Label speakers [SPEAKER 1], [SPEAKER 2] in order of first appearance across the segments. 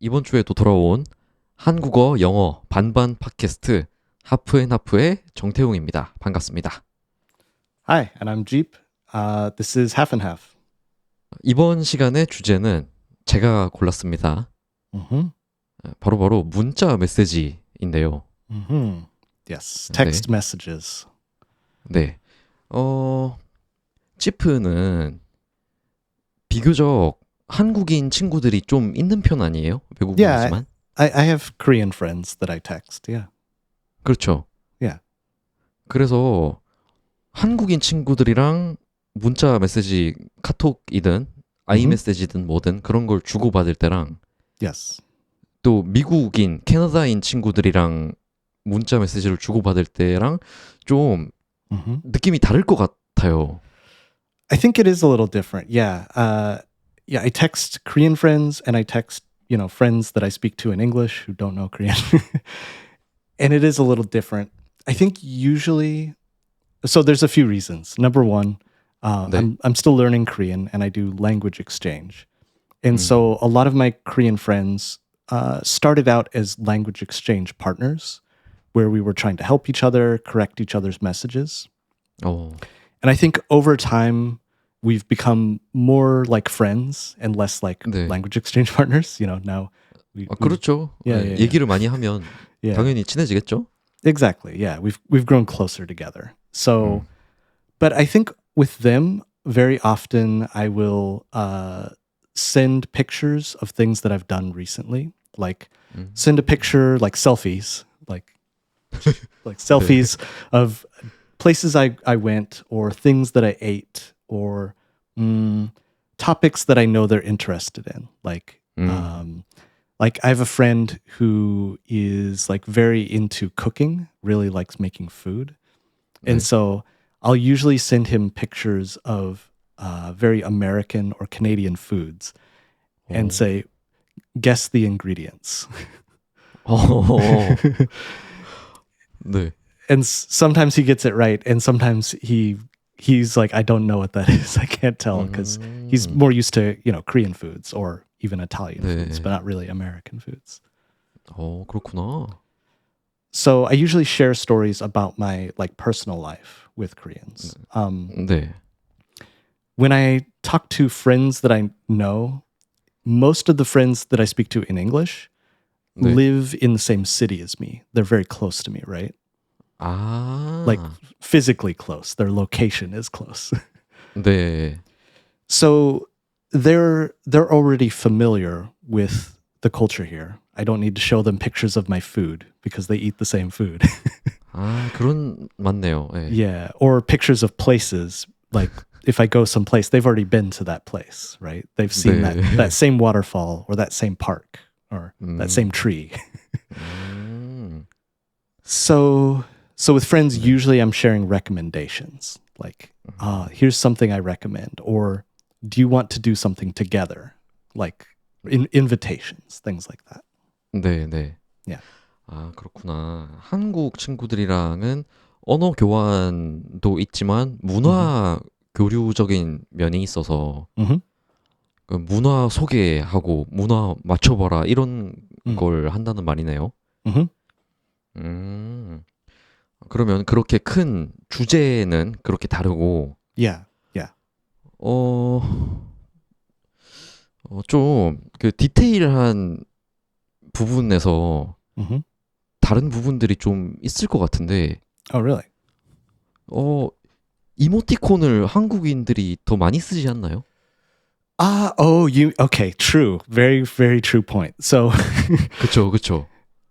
[SPEAKER 1] 이번 주에 또 돌아온 한국어, 영어 반반 팟캐스트 하프앤하프의 정태웅입니다. 반갑습니다.
[SPEAKER 2] Hi, and I'm Jeep. This is Half and Half.
[SPEAKER 1] 이번 시간의 주제는 제가 골랐습니다.
[SPEAKER 2] Mm-hmm.
[SPEAKER 1] 바로바로 문자 메시지인데요.
[SPEAKER 2] Mm-hmm. Yes,
[SPEAKER 1] 네.
[SPEAKER 2] text messages.
[SPEAKER 1] 네. 찌프는 비교적 한국인 친구들이 좀 있는 편 아니에요? 외국인이지만.
[SPEAKER 2] I have Korean friends that I text. Yeah.
[SPEAKER 1] 그렇죠.
[SPEAKER 2] Yeah.
[SPEAKER 1] 그래서 한국인 친구들이랑 문자 메시지, 카톡이든 아이메시지든 뭐든 그런 걸 주고받을 때랑
[SPEAKER 2] Yes.
[SPEAKER 1] 또 미국인, 캐나다인 친구들이랑 문자 메시지를 주고받을 때랑 좀
[SPEAKER 2] Mm-hmm.
[SPEAKER 1] 느낌이 다를 것 같아요.
[SPEAKER 2] I think it is a little different. Yeah. I text Korean friends and I text, friends that I speak to in English who don't know Korean. And it is a little different. I think usually, so there's a few reasons. Number one,
[SPEAKER 1] 네.
[SPEAKER 2] I'm still learning Korean and I do language exchange. And so a lot of my Korean friends started out as language exchange partners where we were trying to help each other, correct each other's messages.
[SPEAKER 1] 어,
[SPEAKER 2] And I think over time, we've become more like friends and less like
[SPEAKER 1] 네.
[SPEAKER 2] language exchange partners. Now
[SPEAKER 1] 그렇죠.
[SPEAKER 2] Yeah,
[SPEAKER 1] 네,
[SPEAKER 2] yeah,
[SPEAKER 1] 얘기를 많이 하면
[SPEAKER 2] yeah.
[SPEAKER 1] 당연히 친해지겠죠?
[SPEAKER 2] Exactly. Yeah, we've grown closer together. So, but I think with them, very often I will send pictures of things that I've done recently. Like send a picture, like selfies, like selfies of places I went or things that I ate or topics that I know they're interested in. Like I have a friend who is like very into cooking, really likes making food. And so I'll usually send him pictures of very American or Canadian foods and say, guess the ingredients.
[SPEAKER 1] 네.
[SPEAKER 2] And sometimes he gets it right. And sometimes he's like, I don't know what that is. I can't tell because he's more used to, Korean foods or even Italian foods, but not really American foods.
[SPEAKER 1] 그렇구나.
[SPEAKER 2] So I usually share stories about my personal life with Koreans.
[SPEAKER 1] 네.
[SPEAKER 2] When I talk to friends that I know, most of the friends that I speak to in English live in the same city as me. They're very close to me, right? Like physically close. Their location is close.
[SPEAKER 1] 네.
[SPEAKER 2] So they're already familiar with the culture here. I don't need to show them pictures of my food because they eat the same food.
[SPEAKER 1] 그런 맞네요. 네.
[SPEAKER 2] Yeah, or pictures of places. Like if I go someplace, they've already been to that place, right? They've seen that same waterfall or that same park or that same tree. So with friends, usually I'm sharing recommendations. Like, here's something I recommend, or do you want to do something together? Like invitations, things like that.
[SPEAKER 1] 네, 네.
[SPEAKER 2] Yeah.
[SPEAKER 1] 그렇구나. 한국 친구들이랑은 언어 교환도 있지만 문화 교류적인 면이 있어서 그 문화 소개하고 문화 맞춰봐라 이런 걸 한다는 말이네요. 그러면 그렇게 큰 주제는 그렇게 다르고
[SPEAKER 2] Yeah.
[SPEAKER 1] 좀 그 디테일한 부분에서 다른 부분들이 좀 있을 것 같은데.
[SPEAKER 2] Oh, really?
[SPEAKER 1] 이모티콘을 한국인들이 더 많이 쓰지 않나요?
[SPEAKER 2] Okay, true. Very, very true point. So,
[SPEAKER 1] 그쵸.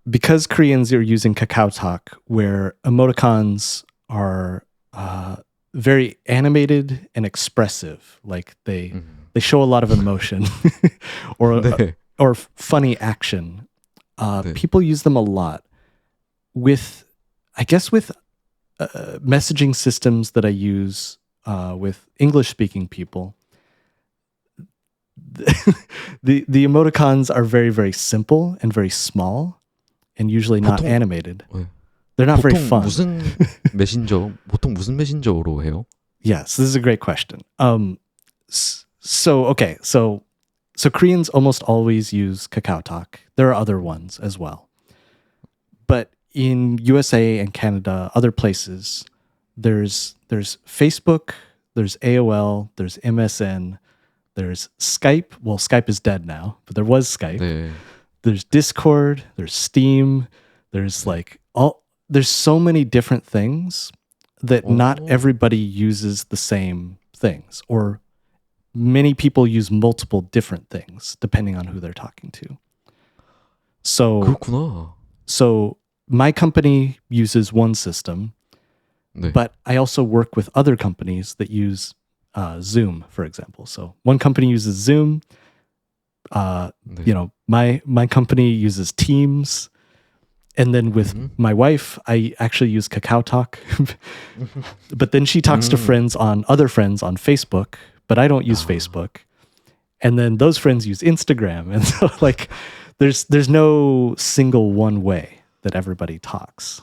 [SPEAKER 2] because Koreans are using KakaoTalk, where emoticons are very animated and expressive, like they show a lot of emotion or funny action. People use them a lot with messaging systems that I use with English-speaking people. The emoticons are very, very simple and very small and usually not animated. They're not very fun.
[SPEAKER 1] 보통 무슨 메신저로 해요?
[SPEAKER 2] Yes, this is a great question. So So Koreans almost always use KakaoTalk. There are other ones as well. But in USA and Canada, other places, there's Facebook, there's AOL, there's MSN, there's Skype. Well, Skype is dead now, but there was Skype.
[SPEAKER 1] 네.
[SPEAKER 2] There's Discord, there's Steam, there's there's so many different things that not
[SPEAKER 1] 오.
[SPEAKER 2] everybody uses the same things, or many people use multiple different things depending on who they're talking to. So
[SPEAKER 1] 그렇구나.
[SPEAKER 2] so my company uses one system,
[SPEAKER 1] 네.
[SPEAKER 2] but I also work with other companies that use Zoom, for example. So one company uses Zoom.
[SPEAKER 1] 네.
[SPEAKER 2] My company uses Teams, and then with my wife, I actually use KakaoTalk. But then she talks to other friends on Facebook, but I don't use Facebook. And then those friends use Instagram, and so there's no single one way that everybody talks,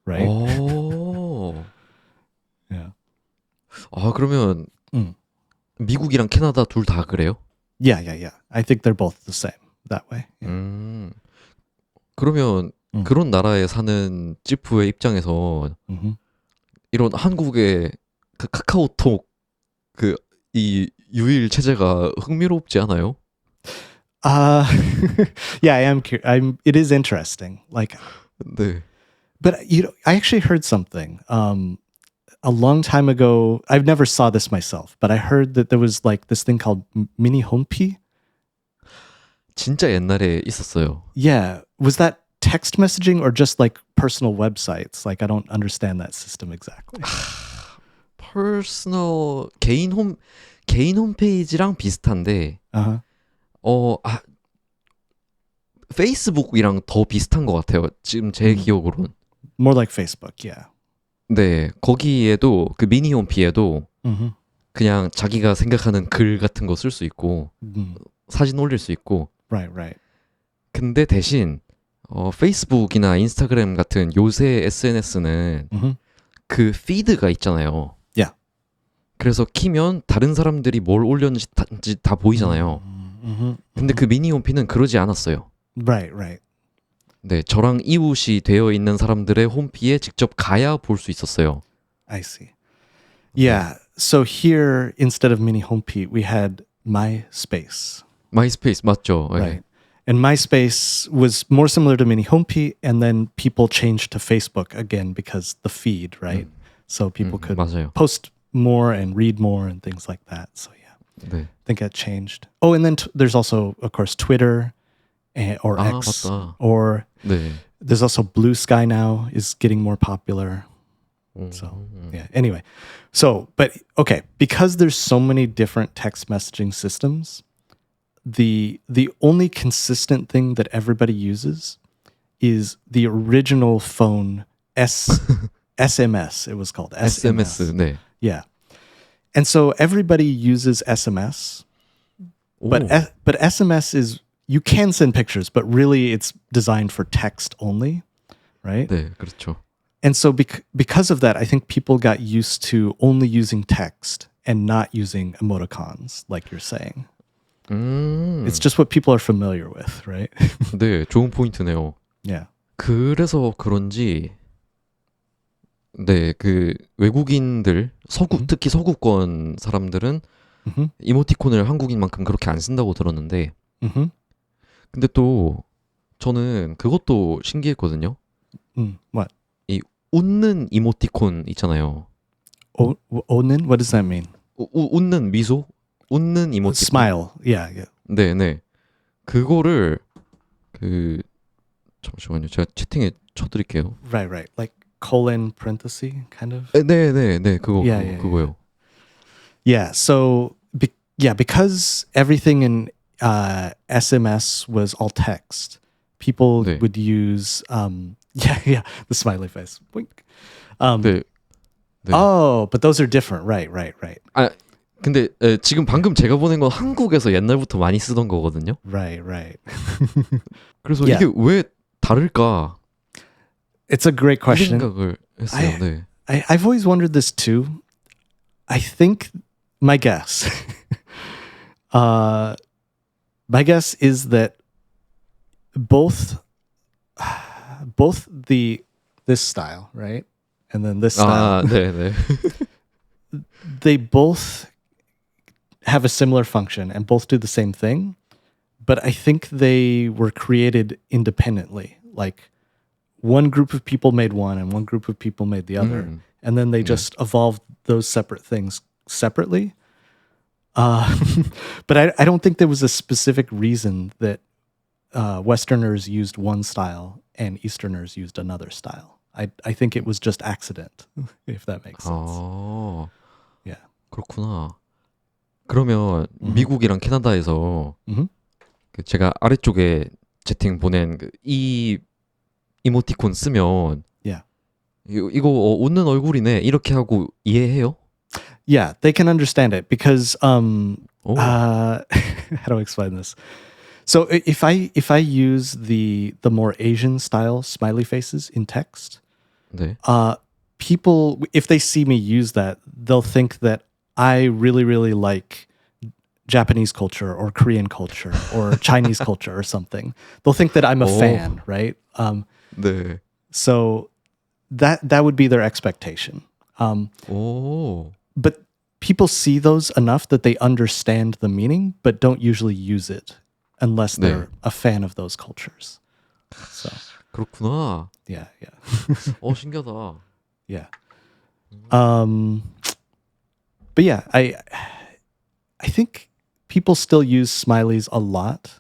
[SPEAKER 2] right?
[SPEAKER 1] 오.
[SPEAKER 2] Yeah.
[SPEAKER 1] 아, 그러면
[SPEAKER 2] 음.
[SPEAKER 1] 미국이랑 캐나다 둘 다 그래요?
[SPEAKER 2] Yeah. I think they're both the same that way. Yeah.
[SPEAKER 1] 그러면
[SPEAKER 2] 음.
[SPEAKER 1] 그런 나라에 사는 찌푸의 입장에서
[SPEAKER 2] Mhm.
[SPEAKER 1] 이런 한국의 그 카카오톡 그 이 유일 체제가 흥미롭지 않아요?
[SPEAKER 2] Yeah, I am. It is interesting.
[SPEAKER 1] 네.
[SPEAKER 2] But I actually heard something. A long time ago, I've never saw this myself, but I heard that there was this thing called mini homepie.
[SPEAKER 1] 진짜 옛날에 있었어요.
[SPEAKER 2] Yeah, was that text messaging or just personal websites? I don't understand that system exactly.
[SPEAKER 1] 퍼스널 개인 홈페이지랑 비슷한데
[SPEAKER 2] Uh-huh.
[SPEAKER 1] 페이스북이랑 더 비슷한 것 같아요. 지금 제 기억으로는.
[SPEAKER 2] More like Facebook. Yeah.
[SPEAKER 1] 네, 거기에도 그 미니 홈피에도
[SPEAKER 2] Mm-hmm.
[SPEAKER 1] 그냥 자기가 생각하는 글 같은 거 쓸 수 있고
[SPEAKER 2] Mm.
[SPEAKER 1] 사진 올릴 수 있고.
[SPEAKER 2] Right.
[SPEAKER 1] 근데 대신 페이스북이나 인스타그램 같은 요새 SNS는
[SPEAKER 2] Mm-hmm.
[SPEAKER 1] 그 피드가 있잖아요.
[SPEAKER 2] Yeah.
[SPEAKER 1] 그래서 키면 다른 사람들이 뭘 올렸는지 다 보이잖아요.
[SPEAKER 2] Mm-hmm.
[SPEAKER 1] 근데 그 미니 홈피는 그러지 않았어요.
[SPEAKER 2] Right.
[SPEAKER 1] 네, 저랑 이웃이 되어 있는 사람들의 홈피에 직접 가야 볼 수 있었어요.
[SPEAKER 2] I see. Yeah. So here, instead of mini homepie, we had MySpace.
[SPEAKER 1] 마이스페이스 맞죠? 네.
[SPEAKER 2] Right. And MySpace was more similar to mini homepie, and then people changed to Facebook again because the feed, right? So people could
[SPEAKER 1] 맞아요.
[SPEAKER 2] post more and read more and things like that. So yeah,
[SPEAKER 1] 네.
[SPEAKER 2] I think that changed. Oh, and then there's also, of course, Twitter or X,
[SPEAKER 1] 맞다.
[SPEAKER 2] or
[SPEAKER 1] 네.
[SPEAKER 2] there's also Blue Sky now is getting more popular. So yeah. Anyway, but okay, because there's so many different text messaging systems, the only consistent thing that everybody uses is the original phone SMS. It was called SMS.
[SPEAKER 1] SMS. 네.
[SPEAKER 2] Yeah. And so everybody uses SMS,
[SPEAKER 1] 오.
[SPEAKER 2] but SMS is, you can send pictures, but really it's designed for text only, right?
[SPEAKER 1] 네, 그렇죠.
[SPEAKER 2] And so because of that, I think people got used to only using text and not using emoticons, like you're saying. It's just what people are familiar with, right?
[SPEAKER 1] 네, 좋은 포인트네요.
[SPEAKER 2] Yeah.
[SPEAKER 1] 그래서 그런지 네, 그 외국인들 특히 서구권 사람들은
[SPEAKER 2] Mhm.
[SPEAKER 1] 이모티콘을 한국인만큼 그렇게 안 쓴다고 들었는데
[SPEAKER 2] Mhm.
[SPEAKER 1] 근데 또 저는 그것도 신기했거든요.
[SPEAKER 2] What?
[SPEAKER 1] 이 웃는 이모티콘 있잖아요.
[SPEAKER 2] Onin? What does that mean?
[SPEAKER 1] 웃는 미소? 웃는 이모티콘.
[SPEAKER 2] Smile. Yeah.
[SPEAKER 1] 네. 그거를 잠시만요. 제가 채팅에 쳐드릴게요.
[SPEAKER 2] Right. Like colon parenthesis, kind of.
[SPEAKER 1] 네.
[SPEAKER 2] Yeah.
[SPEAKER 1] 그거요.
[SPEAKER 2] Yeah. So, because everything in SMS was all text, people
[SPEAKER 1] 네.
[SPEAKER 2] would use, the smiley face. Wink.
[SPEAKER 1] 네.
[SPEAKER 2] Oh, but those are different. Right.
[SPEAKER 1] 아, 근데 지금 방금 제가 보낸 건 한국에서 옛날부터 많이 쓰던 거거든요.
[SPEAKER 2] Right.
[SPEAKER 1] 그래서
[SPEAKER 2] Yeah.
[SPEAKER 1] 이게 왜 다를까?
[SPEAKER 2] It's a great
[SPEAKER 1] 이
[SPEAKER 2] question.
[SPEAKER 1] 생각을 했어요. 네.
[SPEAKER 2] I've always wondered this too. I think my guess My guess is that both this style, right? And then this style,
[SPEAKER 1] 아, 네, 네.
[SPEAKER 2] they both have a similar function and both do the same thing, but I think they were created independently. Like one group of people made one and one group of people made the other, and then they just evolved those separate things separately. But I don't think there was a specific reason that Westerners used one style and Easterners used another style. I think it was just accident, if that makes sense.
[SPEAKER 1] 아,
[SPEAKER 2] Yeah.
[SPEAKER 1] 그렇구나. 그러면 미국이랑 캐나다에서
[SPEAKER 2] Mhm.
[SPEAKER 1] 그 제가 아래쪽에 채팅 보낸 이 이모티콘 쓰면
[SPEAKER 2] Yeah.
[SPEAKER 1] 이거 웃는 얼굴이네 이렇게 하고 이해해요?
[SPEAKER 2] Yeah, they can understand it because
[SPEAKER 1] 오,
[SPEAKER 2] how do I explain this? So if I use the more Asian style smiley faces in text,
[SPEAKER 1] 네.
[SPEAKER 2] people, if they see me use that, they'll think that I really, really like Japanese culture or Korean culture or Chinese culture or something. They'll think that I'm a
[SPEAKER 1] Oh.
[SPEAKER 2] fan, right?
[SPEAKER 1] 네.
[SPEAKER 2] So that would be their expectation.
[SPEAKER 1] 오,
[SPEAKER 2] But people see those enough that they understand the meaning, but don't usually use it unless they're a fan of those cultures. So
[SPEAKER 1] 그렇구나.
[SPEAKER 2] yeah, yeah.
[SPEAKER 1] 신기하다.
[SPEAKER 2] Yeah. But yeah, I think people still use smileys a lot.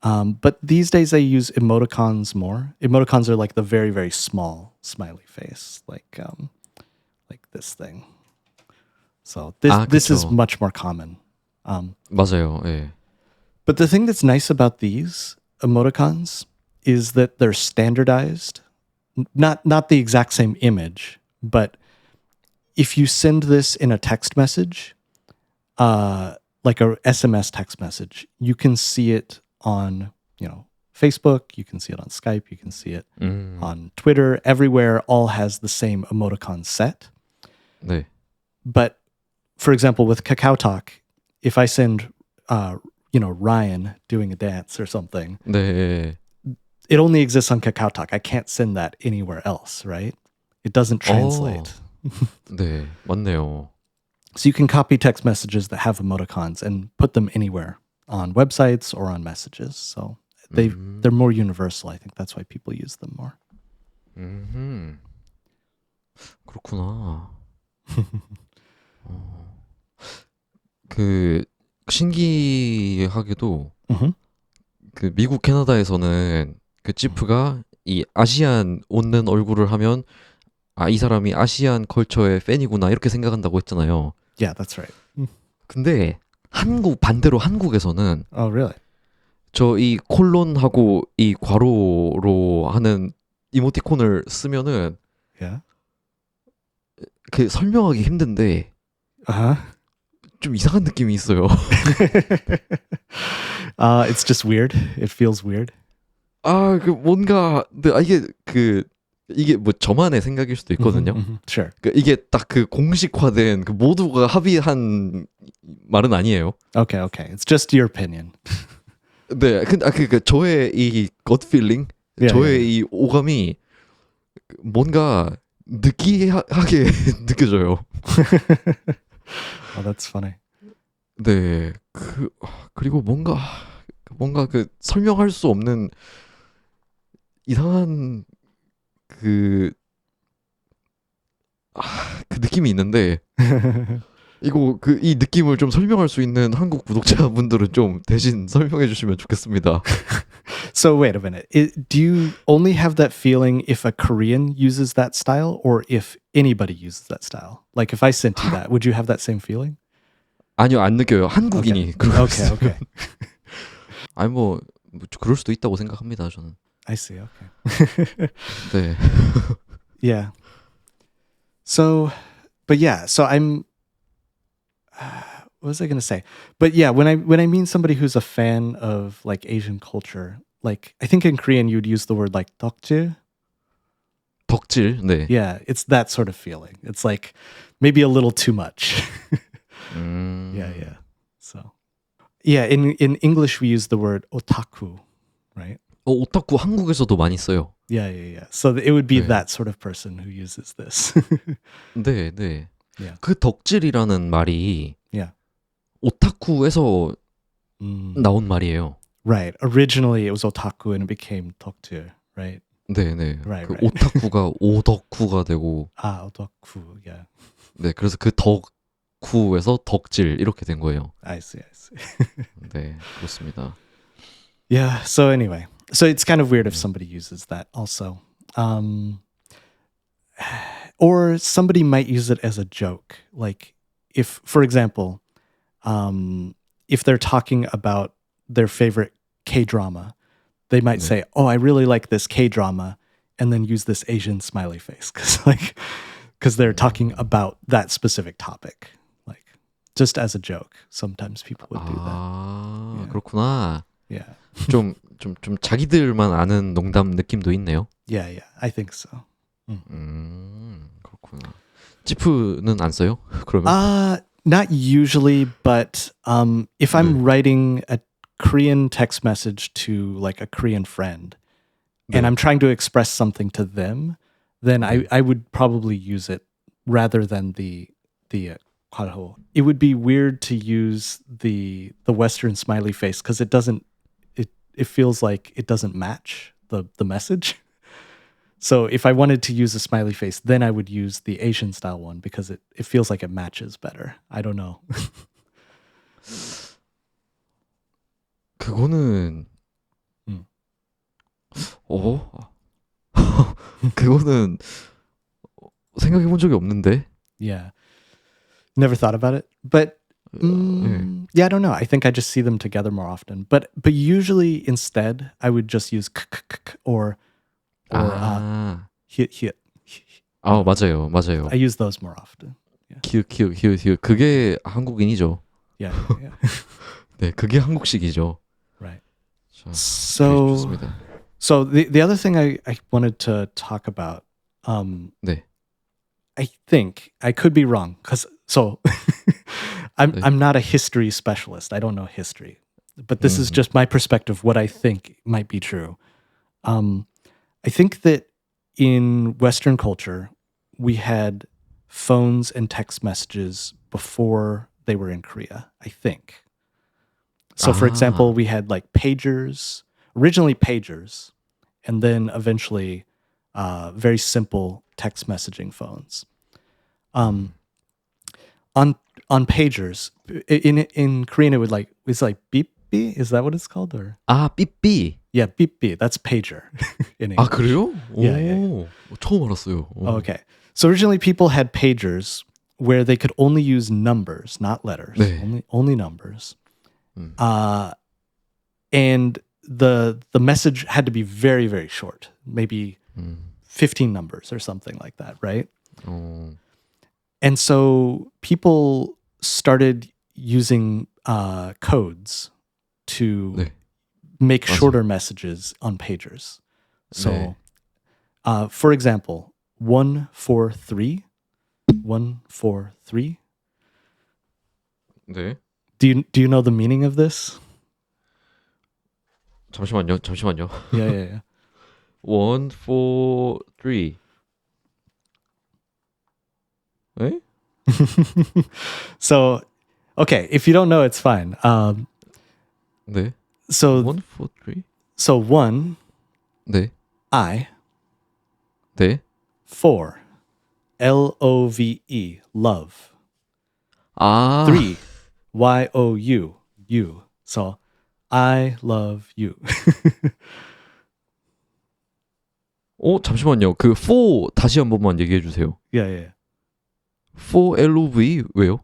[SPEAKER 2] But these days I use emoticons more. Emoticons are like the very, very small smiley face, like this thing. So this is
[SPEAKER 1] 그쵸.
[SPEAKER 2] much more common.
[SPEAKER 1] 맞아요. 예.
[SPEAKER 2] But the thing that's nice about these emoticons is that they're standardized. Not the exact same image, but if you send this in a text message, like a SMS text message, you can see it on, Facebook, you can see it on Skype, you can see it on Twitter, everywhere all has the same emoticon set.
[SPEAKER 1] 네.
[SPEAKER 2] But for example, with Kakao Talk, if I send, Ryan doing a dance or something,
[SPEAKER 1] 네.
[SPEAKER 2] it only exists on Kakao Talk. I can't send that anywhere else, right? It doesn't translate.
[SPEAKER 1] 네. 맞네요.
[SPEAKER 2] So you can copy text messages that have emoticons and put them anywhere on websites or on messages. So they're more universal. I think that's why people use them more.
[SPEAKER 1] 그렇구나. 그 신기하게도
[SPEAKER 2] Mhm.
[SPEAKER 1] 그 미국 캐나다에서는 그 지프가 이 아시안 웃는 얼굴을 하면 이 사람이 아시안 컬처의 팬이구나 이렇게 생각한다고 했잖아요.
[SPEAKER 2] Yeah, that's right.
[SPEAKER 1] 근데 반대로 한국에서는
[SPEAKER 2] Oh, really?
[SPEAKER 1] 저 이 콜론하고 이 괄호로 하는 이모티콘을 쓰면은
[SPEAKER 2] Yeah.
[SPEAKER 1] 그 설명하기 힘든데
[SPEAKER 2] Uh-huh.
[SPEAKER 1] 좀 이상한 느낌이 있어요.
[SPEAKER 2] It's just weird. It feels weird.
[SPEAKER 1] 그 뭔가 이게 뭐 저만의 생각일 수도 있거든요.
[SPEAKER 2] Sure.
[SPEAKER 1] 이게 딱 그 공식화된 그 모두가 합의한 말은 아니에요.
[SPEAKER 2] Okay. It's just your opinion.
[SPEAKER 1] 네, 근데 저의 이 gut feeling,
[SPEAKER 2] Yeah,
[SPEAKER 1] 저의
[SPEAKER 2] yeah.
[SPEAKER 1] 이 오감이 뭔가 느끼하게 느껴져요.
[SPEAKER 2] Oh, that's funny.
[SPEAKER 1] 네, 그리고 뭔가 그 설명할 수 없는 이상한 그 느낌이 있는데 이 느낌을 좀 설명할 수 있는 한국 구독자분들은 좀 대신 설명해 주시면 좋겠습니다.
[SPEAKER 2] So wait a minute. Do you only have that feeling if a Korean uses that style or if anybody uses that style? Like if I sent you that, would you have that same feeling?
[SPEAKER 1] 아니요, 안 느껴요. 한국인이 그럴 수 있어요.
[SPEAKER 2] Okay.
[SPEAKER 1] 아니 뭐 그럴 수도 있다고 생각합니다, 저는.
[SPEAKER 2] I see. Okay.
[SPEAKER 1] 네.
[SPEAKER 2] Yeah. So I'm. What was I going to say? But yeah, when I mean somebody who's a fan of like Asian culture, like I think in Korean you'd use the word like dokje.
[SPEAKER 1] 덕질. 네.
[SPEAKER 2] Yeah, it's that sort of feeling. It's like maybe a little too much. Yeah. So Yeah, in English we use the word otaku, right?
[SPEAKER 1] 오타쿠 한국에서도 많이 써요.
[SPEAKER 2] Yeah, yeah, yeah. So it would be
[SPEAKER 1] 네.
[SPEAKER 2] that sort of person who uses this.
[SPEAKER 1] 네, 네.
[SPEAKER 2] Yeah.
[SPEAKER 1] 그 덕질이라는 말이
[SPEAKER 2] Yeah.
[SPEAKER 1] 오타쿠에서
[SPEAKER 2] Mm.
[SPEAKER 1] 나온 말이에요.
[SPEAKER 2] Right. Originally it was otaku and it became toktu, right?
[SPEAKER 1] 네, 네.
[SPEAKER 2] Right,
[SPEAKER 1] 그
[SPEAKER 2] right.
[SPEAKER 1] 오타쿠가 오덕쿠가 되고,
[SPEAKER 2] Ah, otaku. Yeah.
[SPEAKER 1] 네, 그래서 그 덕쿠에서 덕질 이렇게 된 거예요.
[SPEAKER 2] I see. I see.
[SPEAKER 1] 네, 그렇습니다.
[SPEAKER 2] Yeah. So anyway, so it's kind of weird if somebody uses that also. Or somebody might use it as a joke. Like if, for example, if they're talking about their favorite K-drama, they might
[SPEAKER 1] 네.
[SPEAKER 2] say, "Oh, I really like this K-drama," and then use this Asian smiley face because they're talking about that specific topic, like just as a joke. Sometimes people would do that.
[SPEAKER 1] 아,
[SPEAKER 2] Yeah.
[SPEAKER 1] 그렇구나.
[SPEAKER 2] Yeah,
[SPEAKER 1] 좀 자기들만 아는 농담 느낌도 있네요.
[SPEAKER 2] yeah. I think so.
[SPEAKER 1] 그렇구나. 지프는 안 써요? 그러면?
[SPEAKER 2] Not usually, but if I'm
[SPEAKER 1] 네.
[SPEAKER 2] writing a Korean text message to like a Korean friend, and
[SPEAKER 1] 네.
[SPEAKER 2] I'm trying to express something to them, then I would probably use it rather than the kwarho. It would be weird to use the Western smiley face because it feels like it doesn't match the message. So if I wanted to use a smiley face, then I would use the Asian style one because it feels like it matches better. I don't know.
[SPEAKER 1] 그거는
[SPEAKER 2] 음.
[SPEAKER 1] 그거는 생각해 본 적이 없는데.
[SPEAKER 2] Yeah. Never thought about it. But yeah, I don't know. I think I just see them together more often. But usually instead I would just use or
[SPEAKER 1] 아,
[SPEAKER 2] hit.
[SPEAKER 1] 맞아요.
[SPEAKER 2] I use those more often.
[SPEAKER 1] 히읗. 그게 한국인이죠.
[SPEAKER 2] Yeah.
[SPEAKER 1] 네, 그게 한국식이죠.
[SPEAKER 2] Right.
[SPEAKER 1] 자,
[SPEAKER 2] So
[SPEAKER 1] 좋습니다.
[SPEAKER 2] So the other thing I wanted to talk about,
[SPEAKER 1] 네.
[SPEAKER 2] I think I could be wrong because I'm not a history specialist. I don't know history, but this is just my perspective. What I think might be true. I think that in Western culture, we had phones and text messages before they were in Korea. I think. So, for example, we had like pagers, originally pagers, and then eventually very simple text messaging phones. On pagers, in Korean it's like beep beep. Is that what it's called? Or
[SPEAKER 1] 삐삐.
[SPEAKER 2] yeah, beep beep. That's pager in
[SPEAKER 1] 아,
[SPEAKER 2] English.
[SPEAKER 1] 그래요?
[SPEAKER 2] Yeah,
[SPEAKER 1] 오, 처음 알았어요.
[SPEAKER 2] Okay. So originally people had pagers where they could only use numbers, not letters.
[SPEAKER 1] 네.
[SPEAKER 2] Only numbers. And the message had to be very, very short, maybe 15 numbers or something like that, right? And so people started using codes to
[SPEAKER 1] 네.
[SPEAKER 2] make
[SPEAKER 1] 맞아요.
[SPEAKER 2] shorter messages on pagers. So,
[SPEAKER 1] 네.
[SPEAKER 2] for example, 143, 143.
[SPEAKER 1] 네.
[SPEAKER 2] Do you know the meaning of this?
[SPEAKER 1] 잠시만요.
[SPEAKER 2] Yeah.
[SPEAKER 1] 1, 4, 3. 에?
[SPEAKER 2] So, okay, if you don't know, it's fine.
[SPEAKER 1] 네.
[SPEAKER 2] So
[SPEAKER 1] 1, 4, 3.
[SPEAKER 2] so 1,
[SPEAKER 1] 네.
[SPEAKER 2] I,
[SPEAKER 1] 네.
[SPEAKER 2] 4, LOVE, love.
[SPEAKER 1] 아.
[SPEAKER 2] 3, YOU, you. So I love you.
[SPEAKER 1] 잠시만요. 그 4 다시 한 번만 얘기해 주세요.
[SPEAKER 2] Yeah.
[SPEAKER 1] 4 LOV 왜요?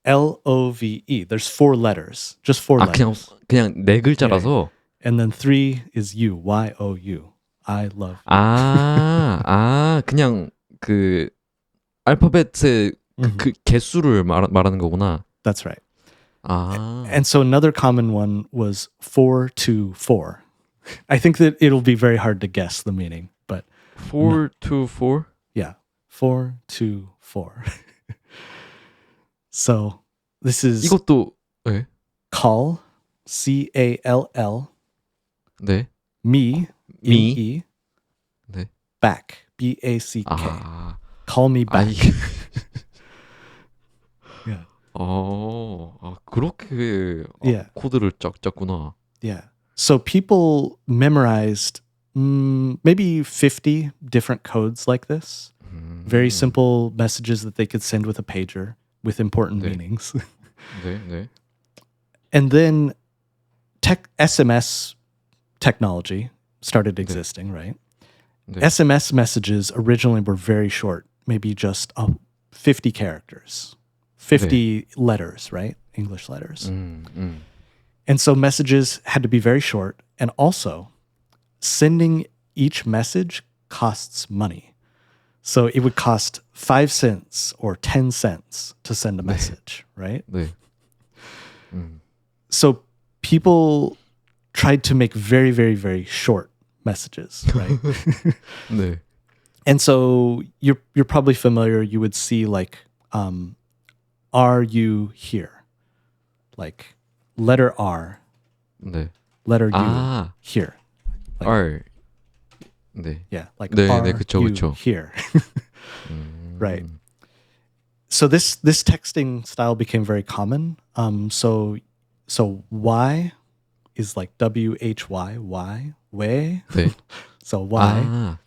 [SPEAKER 2] LOVE. There's 4 letters. Just 4 letters.
[SPEAKER 1] 그냥 네 글자라서.
[SPEAKER 2] And then 3 is you, YOU. I love you.
[SPEAKER 1] 그냥 그 알파벳의 그 개수를 말하는 거구나.
[SPEAKER 2] That's right.
[SPEAKER 1] 아.
[SPEAKER 2] And so another common one was 424. I think that it'll be very hard to guess the meaning, but
[SPEAKER 1] 424?
[SPEAKER 2] yeah, 424. So this is
[SPEAKER 1] 이것도 네.
[SPEAKER 2] call, C-A-L-L,
[SPEAKER 1] 네.
[SPEAKER 2] me,
[SPEAKER 1] me.
[SPEAKER 2] M-E,
[SPEAKER 1] 네.
[SPEAKER 2] back, B-A-C-K.
[SPEAKER 1] 아.
[SPEAKER 2] Call me
[SPEAKER 1] 아
[SPEAKER 2] back.
[SPEAKER 1] 이게
[SPEAKER 2] Yeah.
[SPEAKER 1] 그렇게
[SPEAKER 2] Yeah.
[SPEAKER 1] 코드를 짰구나.
[SPEAKER 2] Yeah. So people memorized maybe 50 different codes like this. Very simple messages that they could send with a pager with important
[SPEAKER 1] 네.
[SPEAKER 2] meanings.
[SPEAKER 1] 네, 네.
[SPEAKER 2] And then SMS technology started existing, right?
[SPEAKER 1] 네.
[SPEAKER 2] SMS messages originally were very short, maybe just 50 characters, 50 letters, right? English letters. And so messages had to be very short. And also, sending each message costs money. So it would cost 5 cents or 10 cents to send a message, right?
[SPEAKER 1] 네.
[SPEAKER 2] So people tried to make very, very, very short messages, right?
[SPEAKER 1] 네.
[SPEAKER 2] And so you're probably familiar. You would see like, are you here? Like letter R,
[SPEAKER 1] 네.
[SPEAKER 2] letter U
[SPEAKER 1] 아,
[SPEAKER 2] here. Like,
[SPEAKER 1] R. 네.
[SPEAKER 2] Yeah, like
[SPEAKER 1] 네,
[SPEAKER 2] are
[SPEAKER 1] 네, 그쵸,
[SPEAKER 2] you
[SPEAKER 1] 그쵸.
[SPEAKER 2] here? Right. So this texting style became very common. So Y is like WHY, Y, way.
[SPEAKER 1] 네.
[SPEAKER 2] So Y.
[SPEAKER 1] 아,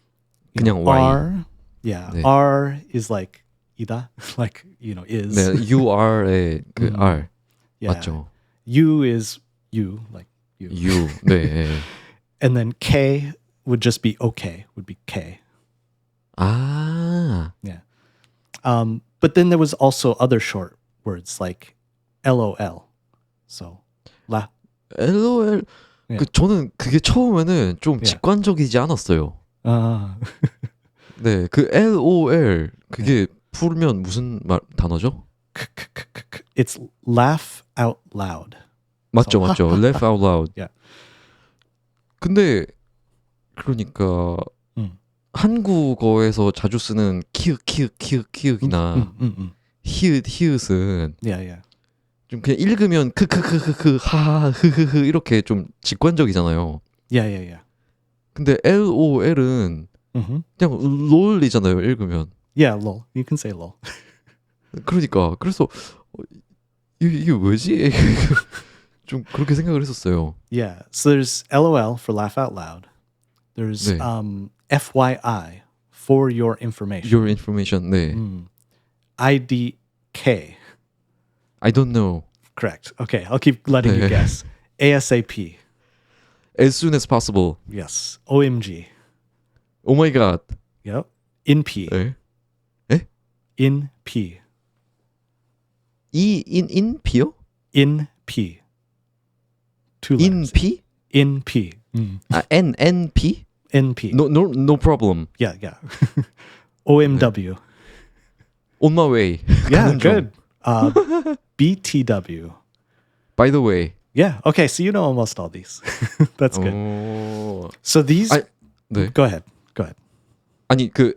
[SPEAKER 2] You know,
[SPEAKER 1] 그냥 Y.
[SPEAKER 2] R, yeah.
[SPEAKER 1] 네.
[SPEAKER 2] R is like 이다, like is.
[SPEAKER 1] 네, UR의 그 R.
[SPEAKER 2] Yeah.
[SPEAKER 1] 맞죠?
[SPEAKER 2] U is you, like you.
[SPEAKER 1] U. 네.
[SPEAKER 2] And then K would just be okay, would be K.
[SPEAKER 1] 아,
[SPEAKER 2] Yeah. But then there was also other short words like LOL. So
[SPEAKER 1] LOL.
[SPEAKER 2] 예.
[SPEAKER 1] 저는 그게 처음에는 좀
[SPEAKER 2] 예.
[SPEAKER 1] 직관적이지 않았어요.
[SPEAKER 2] 아,
[SPEAKER 1] 네, 그 LOL 그게 풀면 무슨 단어죠?
[SPEAKER 2] it's laugh out loud.
[SPEAKER 1] 맞죠, 맞죠. Laugh out loud.
[SPEAKER 2] Yeah.
[SPEAKER 1] 근데 그러니까 한국어에서 자주 쓰는 키읔이나 히읗은
[SPEAKER 2] Yeah, yeah.
[SPEAKER 1] 좀 그냥 읽으면 크크크크크 하하 흐흐흐 이렇게 좀 직관적이잖아요.
[SPEAKER 2] Yeah, yeah, yeah.
[SPEAKER 1] 근데 LOL은 그냥 롤이잖아요. 읽으면.
[SPEAKER 2] Yeah, lol. You can say lol.
[SPEAKER 1] 그러니까 그래서 이게 왜지? 좀 그렇게 생각을 했었어요.
[SPEAKER 2] Yeah. So there's LOL for laugh out loud. There's
[SPEAKER 1] 네.
[SPEAKER 2] FYI for your information.
[SPEAKER 1] Your information. 네.
[SPEAKER 2] IDK.
[SPEAKER 1] I don't know.
[SPEAKER 2] Correct. Okay, I'll keep letting you
[SPEAKER 1] 네.
[SPEAKER 2] guess. ASAP.
[SPEAKER 1] As soon as possible.
[SPEAKER 2] Yes. OMG.
[SPEAKER 1] Oh my god.
[SPEAKER 2] Yep. INP.
[SPEAKER 1] 네.
[SPEAKER 2] INP.
[SPEAKER 1] 인피요?
[SPEAKER 2] INP. Two letters.
[SPEAKER 1] 인피?
[SPEAKER 2] INP.
[SPEAKER 1] 아, NNP?
[SPEAKER 2] NP.
[SPEAKER 1] No problem.
[SPEAKER 2] Yeah, yeah. OMW.
[SPEAKER 1] On my way.
[SPEAKER 2] Yeah,
[SPEAKER 1] 가는 중.
[SPEAKER 2] good. BTW.
[SPEAKER 1] By the way.
[SPEAKER 2] Yeah. Okay. So you know almost all these. That's good.
[SPEAKER 1] 오.
[SPEAKER 2] So these.
[SPEAKER 1] 네.
[SPEAKER 2] Go ahead. Go ahead.
[SPEAKER 1] 아니 그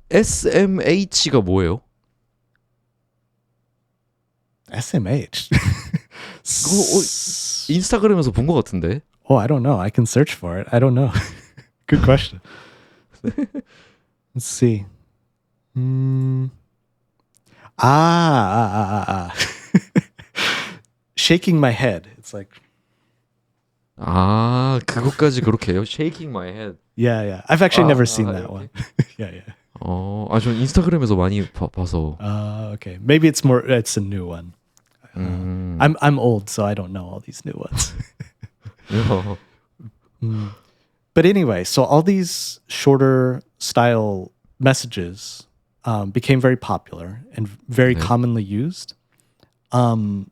[SPEAKER 1] SMH가 뭐예요?
[SPEAKER 2] SMH.
[SPEAKER 1] 인스타그램에서 본 것 같은데.
[SPEAKER 2] Oh, I don't know. I can search for it. I don't know. Good question. Let's see. Shaking my head. It's like.
[SPEAKER 1] 아, 그것까지 그렇게 해요? Shaking my head.
[SPEAKER 2] Yeah, yeah. I've actually never seen that
[SPEAKER 1] 이렇게?
[SPEAKER 2] one. Yeah, yeah.
[SPEAKER 1] 전 인스타그램에서 많이 봐서.
[SPEAKER 2] Okay. Maybe it's a new one. I'm old, so I don't know all these new ones. But anyway, so all these shorter style messages became very popular and very commonly used. And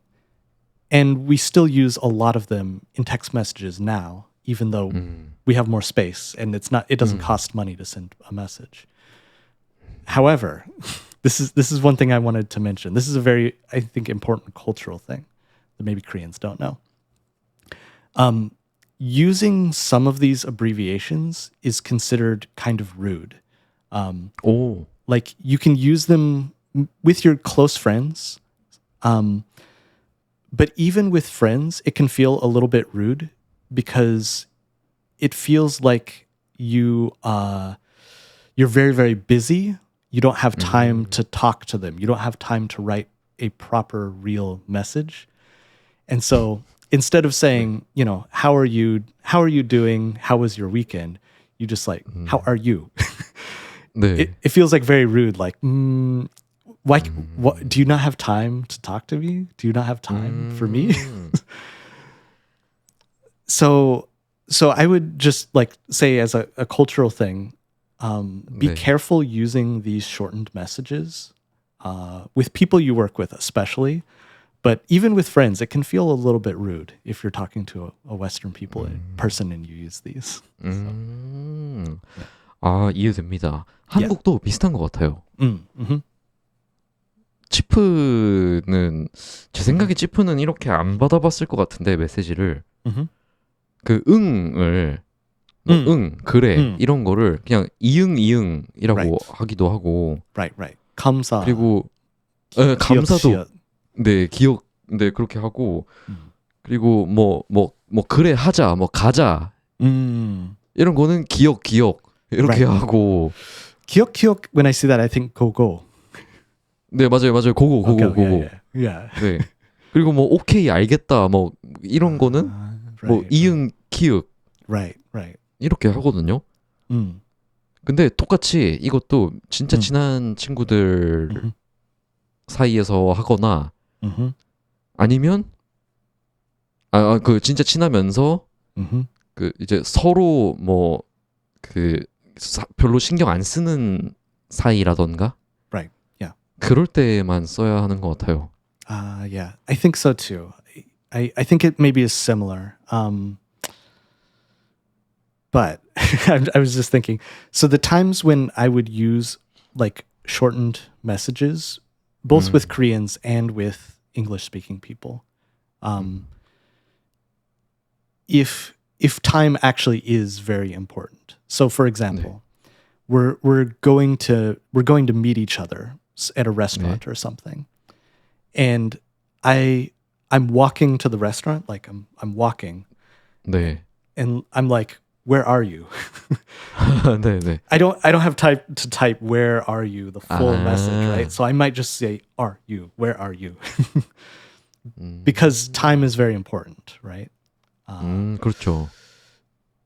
[SPEAKER 2] we still use a lot of them in text messages now, even though we have more space and it doesn't cost money to send a message. However, this is one thing I wanted to mention. This is a very, I think, important cultural thing that maybe Koreans don't know. Using some of these abbreviations is considered kind of rude.
[SPEAKER 1] 오.
[SPEAKER 2] Like you can use them with your close friends, but even with friends, it can feel a little bit rude because it feels like you're very, very busy. You don't have time to talk to them. You don't have time to write a proper, real message. And so instead of saying, how are you doing? How was your weekend? You just like, how are you?
[SPEAKER 1] 네.
[SPEAKER 2] It feels like very rude. Like, why? What? Do you not have time to talk to me? Do you not have time for me? So I would just like say as a cultural thing, be
[SPEAKER 1] 네.
[SPEAKER 2] careful using these shortened messages with people you work with, especially. But even with friends, it can feel a little bit rude if you're talking to a Western person and you use these.
[SPEAKER 1] 아, 이해됩니다. 한국도 비슷한 것 같아요.
[SPEAKER 2] Mm-hmm.
[SPEAKER 1] 치프는 제 생각에 치프는 이렇게 안 받아봤을 것 같은데 메시지를
[SPEAKER 2] Mm-hmm.
[SPEAKER 1] 그 응을 뭐 응, 그래 이런 거를 그냥 이응이응이라고
[SPEAKER 2] Right.
[SPEAKER 1] 하기도 하고
[SPEAKER 2] Right. 감사.
[SPEAKER 1] 그리고 감사도 네 기억 네 그렇게 하고 그리고 뭐 그래 하자 뭐 가자 이런 거는 기억 이렇게
[SPEAKER 2] Right.
[SPEAKER 1] 하고
[SPEAKER 2] 기억. When I see that, I think go.
[SPEAKER 1] 네 맞아요 고고
[SPEAKER 2] Yeah.
[SPEAKER 1] 네 그리고 뭐 오케이 알겠다 뭐 이런 거는 뭐
[SPEAKER 2] Right.
[SPEAKER 1] 이응 키읔
[SPEAKER 2] Right.
[SPEAKER 1] 이렇게 하거든요. 근데 똑같이 이것도 진짜 친한 친구들 사이에서 하거나
[SPEAKER 2] Mm-hmm.
[SPEAKER 1] 아니면 그 진짜 친하면서
[SPEAKER 2] Mm-hmm.
[SPEAKER 1] 그 이제 서로 뭐 그 별로 신경 안 쓰는 사이라던가
[SPEAKER 2] Right. Yeah.
[SPEAKER 1] 그럴 때만 써야 하는 것 같아요.
[SPEAKER 2] Yeah. I think so too. I think it maybe is similar. But I was just thinking, so the times when I would use like shortened messages, both with Koreans and with English speaking people, if time actually is very important. So for example, we're going to meet each other at a restaurant or something. And I'm walking to the restaurant, like I'm walking,
[SPEAKER 1] 네.
[SPEAKER 2] and I'm like, where are you?
[SPEAKER 1] 네.
[SPEAKER 2] I don't have time to type where are you, the full message, right? So I might just say, are you? Where are you? Because time is very important, right?
[SPEAKER 1] 그렇죠.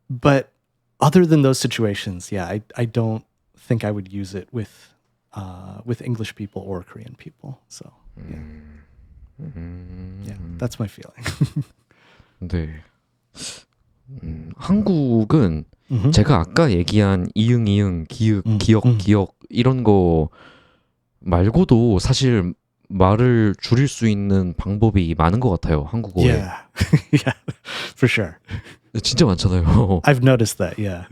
[SPEAKER 2] But other than those situations, yeah, I don't think I would use it with English people or Korean people. So yeah, that's my feeling.
[SPEAKER 1] 네. 한국은 제가 아까 얘기한 이응, 기역 이런 거 말고도 사실 말을 줄일 수 있는 방법이 많은 것 같아요. 한국어에.
[SPEAKER 2] Yeah, yeah, for sure.
[SPEAKER 1] 진짜 많잖아요.
[SPEAKER 2] I've noticed that. Yeah.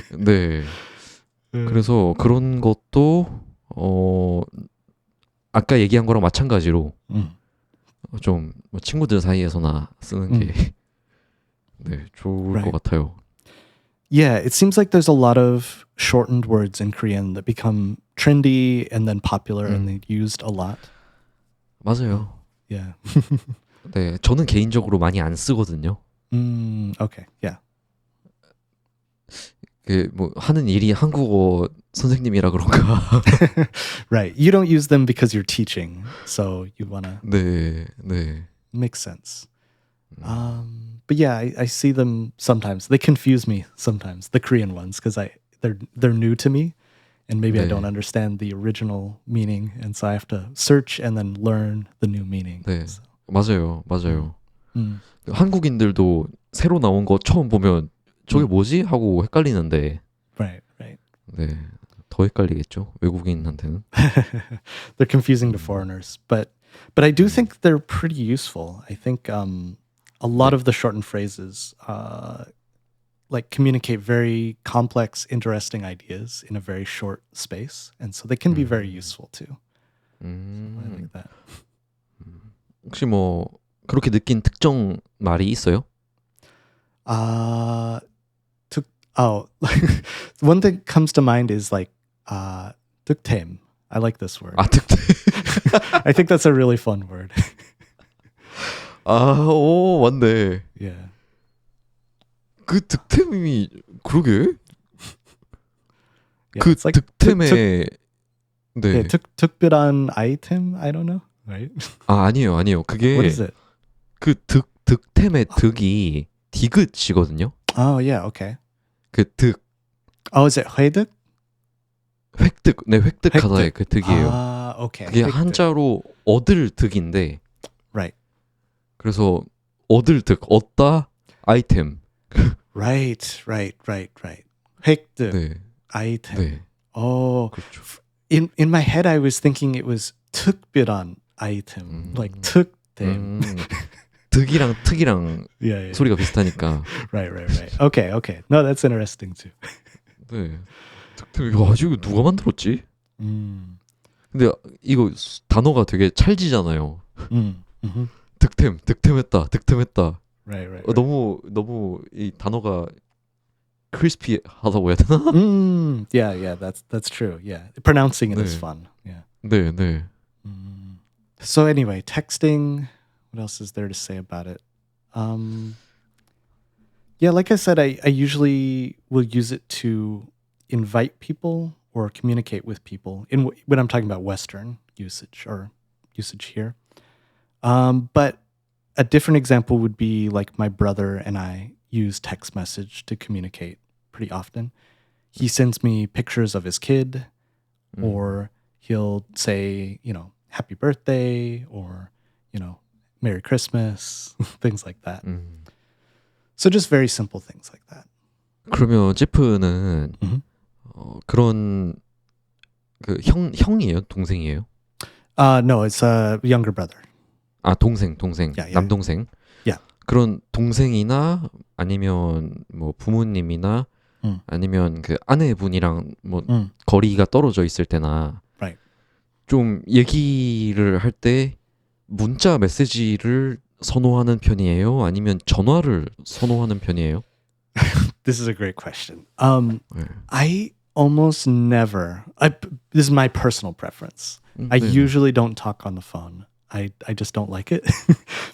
[SPEAKER 1] 네. 그래서 그런 것도 아까 얘기한 거랑 마찬가지로 좀뭐 친구들 사이에서나 쓰는 게 네, 좋을 것 같아요.
[SPEAKER 2] Yeah, it seems like there's a lot of shortened words in Korean that become trendy and then popular and they're used a lot.
[SPEAKER 1] 맞아요.
[SPEAKER 2] Yeah.
[SPEAKER 1] 네, 저는 개인적으로 많이 안 쓰거든요.
[SPEAKER 2] Okay. Yeah.
[SPEAKER 1] 그 뭐 하는 일이 한국어 선생님이라 그런가.
[SPEAKER 2] Right. You don't use them because you're teaching, so you wanna.
[SPEAKER 1] 네.
[SPEAKER 2] Makes sense. But yeah, I see them sometimes. They confuse me sometimes, the Korean ones, because they're new to me, and maybe I don't understand the original meaning, and so I have to search and then learn the new meaning.
[SPEAKER 1] 네, so. 맞아요. 한국인들도 새로 나온 거 처음 보면 저게 뭐지? 하고 헷갈리는데.
[SPEAKER 2] Right.
[SPEAKER 1] 네, 더 헷갈리겠죠. 외국인한테는.
[SPEAKER 2] They're confusing to foreigners, but I do think they're pretty useful. I think a lot of the shortened phrases like communicate very complex, interesting ideas in a very short space, and so they can be very useful too. So I like that.
[SPEAKER 1] 혹시 뭐 그렇게 느낀 특정 말이 있어요?
[SPEAKER 2] One thing comes to mind is like 득템. I like this word.
[SPEAKER 1] 득템.
[SPEAKER 2] I think that's a really fun word.
[SPEAKER 1] 오, 맞네.
[SPEAKER 2] Yeah.
[SPEAKER 1] 그 득템이 그러게.
[SPEAKER 2] Yeah,
[SPEAKER 1] 그
[SPEAKER 2] it's like
[SPEAKER 1] 득템의
[SPEAKER 2] yeah,
[SPEAKER 1] 네.
[SPEAKER 2] took bit on item. I don't know. Right?
[SPEAKER 1] 아니에요.
[SPEAKER 2] What
[SPEAKER 1] 그게
[SPEAKER 2] is it?
[SPEAKER 1] 그 득템의 득이 디귿이거든요.
[SPEAKER 2] Oh yeah. Okay.
[SPEAKER 1] 그 득,
[SPEAKER 2] Oh, is it 회득?
[SPEAKER 1] 획득, 네, 획득하다의
[SPEAKER 2] 획득.
[SPEAKER 1] 그 득이에요.
[SPEAKER 2] Ah, okay.
[SPEAKER 1] 그게
[SPEAKER 2] 획득.
[SPEAKER 1] 한자로 얻을 득인데,
[SPEAKER 2] Right.
[SPEAKER 1] 그래서 얻을 득, 얻다 아이템.
[SPEAKER 2] Right. 획득.
[SPEAKER 1] 네,
[SPEAKER 2] item.
[SPEAKER 1] 네,
[SPEAKER 2] Oh,
[SPEAKER 1] 그렇죠.
[SPEAKER 2] in my head, I was thinking it was took bit on item, like took them.
[SPEAKER 1] 득이랑 특이랑
[SPEAKER 2] Yeah.
[SPEAKER 1] 소리가 비슷하니까.
[SPEAKER 2] Right. Okay. No, that's interesting too.
[SPEAKER 1] 네, 득템. 와, 이거 누가 만들었지? 근데 이거 단어가 되게 찰지잖아요. 득템했다.
[SPEAKER 2] Right.
[SPEAKER 1] 너무 이 단어가 크리스피하다고 해야 되나?
[SPEAKER 2] Yeah, that's true. Yeah. Pronouncing it is
[SPEAKER 1] 네.
[SPEAKER 2] fun. Yeah.
[SPEAKER 1] 네.
[SPEAKER 2] So anyway, texting, what else is there to say about it? Yeah, like I said, I usually will use it to invite people or communicate with people when I'm talking about Western usage or usage here. But a different example would be like my brother and I use text message to communicate pretty often. He sends me pictures of his kid, or he'll say, happy birthday, or, Merry Christmas, things like that. So just very simple things like that.
[SPEAKER 1] 그러면 제프는 그런 그 형이에요? 동생이에요?
[SPEAKER 2] No, it's a younger brother.
[SPEAKER 1] 아, 동생.
[SPEAKER 2] Yeah.
[SPEAKER 1] 남동생.
[SPEAKER 2] Yeah.
[SPEAKER 1] 그런 동생이나 아니면 뭐 부모님이나 아니면 그 아내분이랑 뭐 거리가 떨어져 있을 때나
[SPEAKER 2] Right.
[SPEAKER 1] 좀 얘기를 할 때 문자 메시지를 선호하는 편이에요? 아니면 전화를 선호하는 편이에요?
[SPEAKER 2] This is a great question.
[SPEAKER 1] 네.
[SPEAKER 2] I almost never. This is my personal preference. I
[SPEAKER 1] 네.
[SPEAKER 2] usually don't talk on the phone. I just don't like it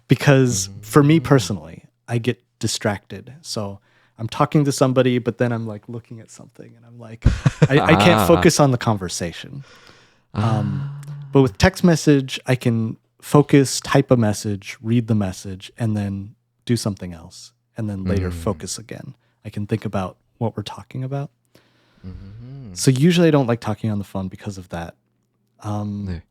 [SPEAKER 2] because for me personally, I get distracted. So I'm talking to somebody, but then I'm like looking at something, and I'm like, I can't focus on the conversation. But with text message, I can focus, type a message, read the message, and then do something else, and then later focus again. I can think about what we're talking about. So usually I don't like talking on the phone because of that.
[SPEAKER 1] 네.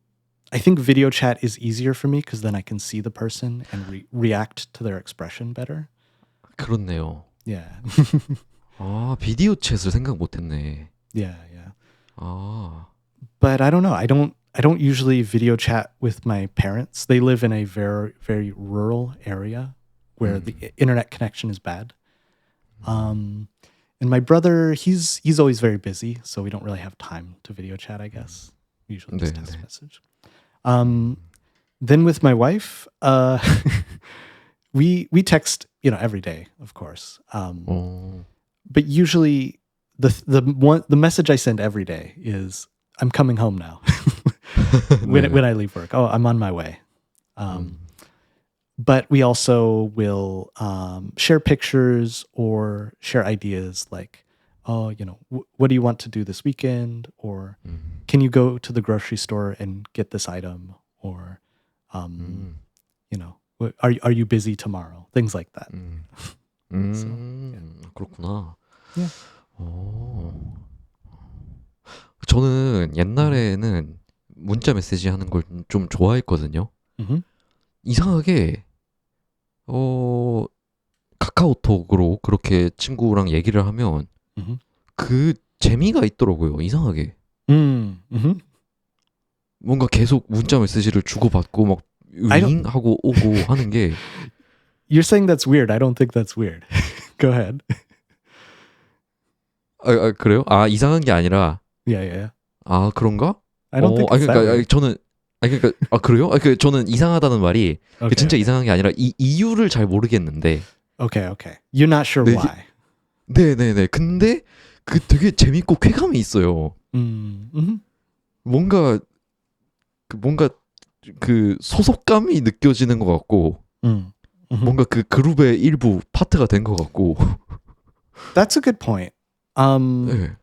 [SPEAKER 2] I think video chat is easier for me because then I can see the person and react to their expression better.
[SPEAKER 1] 그렇네요.
[SPEAKER 2] Yeah.
[SPEAKER 1] 아, 비디오 챗을 생각 못했네.
[SPEAKER 2] Yeah.
[SPEAKER 1] 아,
[SPEAKER 2] But I don't know. I don't usually video chat with my parents. They live in a very, very rural area where the internet connection is bad. And my brother, he's always very busy, so we don't really have time to video chat, I guess. Usually just text message. Then with my wife, we text, every day, of course. But usually the message I send every day is I'm coming home now. when I leave work. Oh, I'm on my way. But we also will share pictures or share ideas like, oh, what do you want to do this weekend? Or can you go to the grocery store and get this item? Or, are you busy tomorrow? Things like that. So, yeah.
[SPEAKER 1] 그렇구나.
[SPEAKER 2] Yeah.
[SPEAKER 1] 저는 옛날에는 문자 메시지 하는 걸 좀 좋아했거든요. 이상하게 카카오톡으로 그렇게 친구랑 얘기를 하면 그 재미가 있더라고요. 이상하게. 뭔가 계속 문자 메시지를 주고받고 막 윙 하고 오고 하는 게
[SPEAKER 2] You're saying that's weird. I don't think that's weird. Go ahead.
[SPEAKER 1] 그래요? 아, 이상한 게 아니라
[SPEAKER 2] Yeah.
[SPEAKER 1] 아, 그런가?
[SPEAKER 2] I don't think it's that weird.
[SPEAKER 1] 그래요? 저는 이상하다는 말이
[SPEAKER 2] Okay.
[SPEAKER 1] 진짜 이상한 게 아니라 이유를 잘 모르겠는데.
[SPEAKER 2] Okay. You're not sure
[SPEAKER 1] 네,
[SPEAKER 2] why.
[SPEAKER 1] 네네네. 근데 그 되게 재밌고 쾌감이 있어요. 뭔가 그 소속감이 느껴지는 것 같고 뭔가 그 그룹의 일부 파트가 된 것 같고.
[SPEAKER 2] That's a good point.
[SPEAKER 1] 네.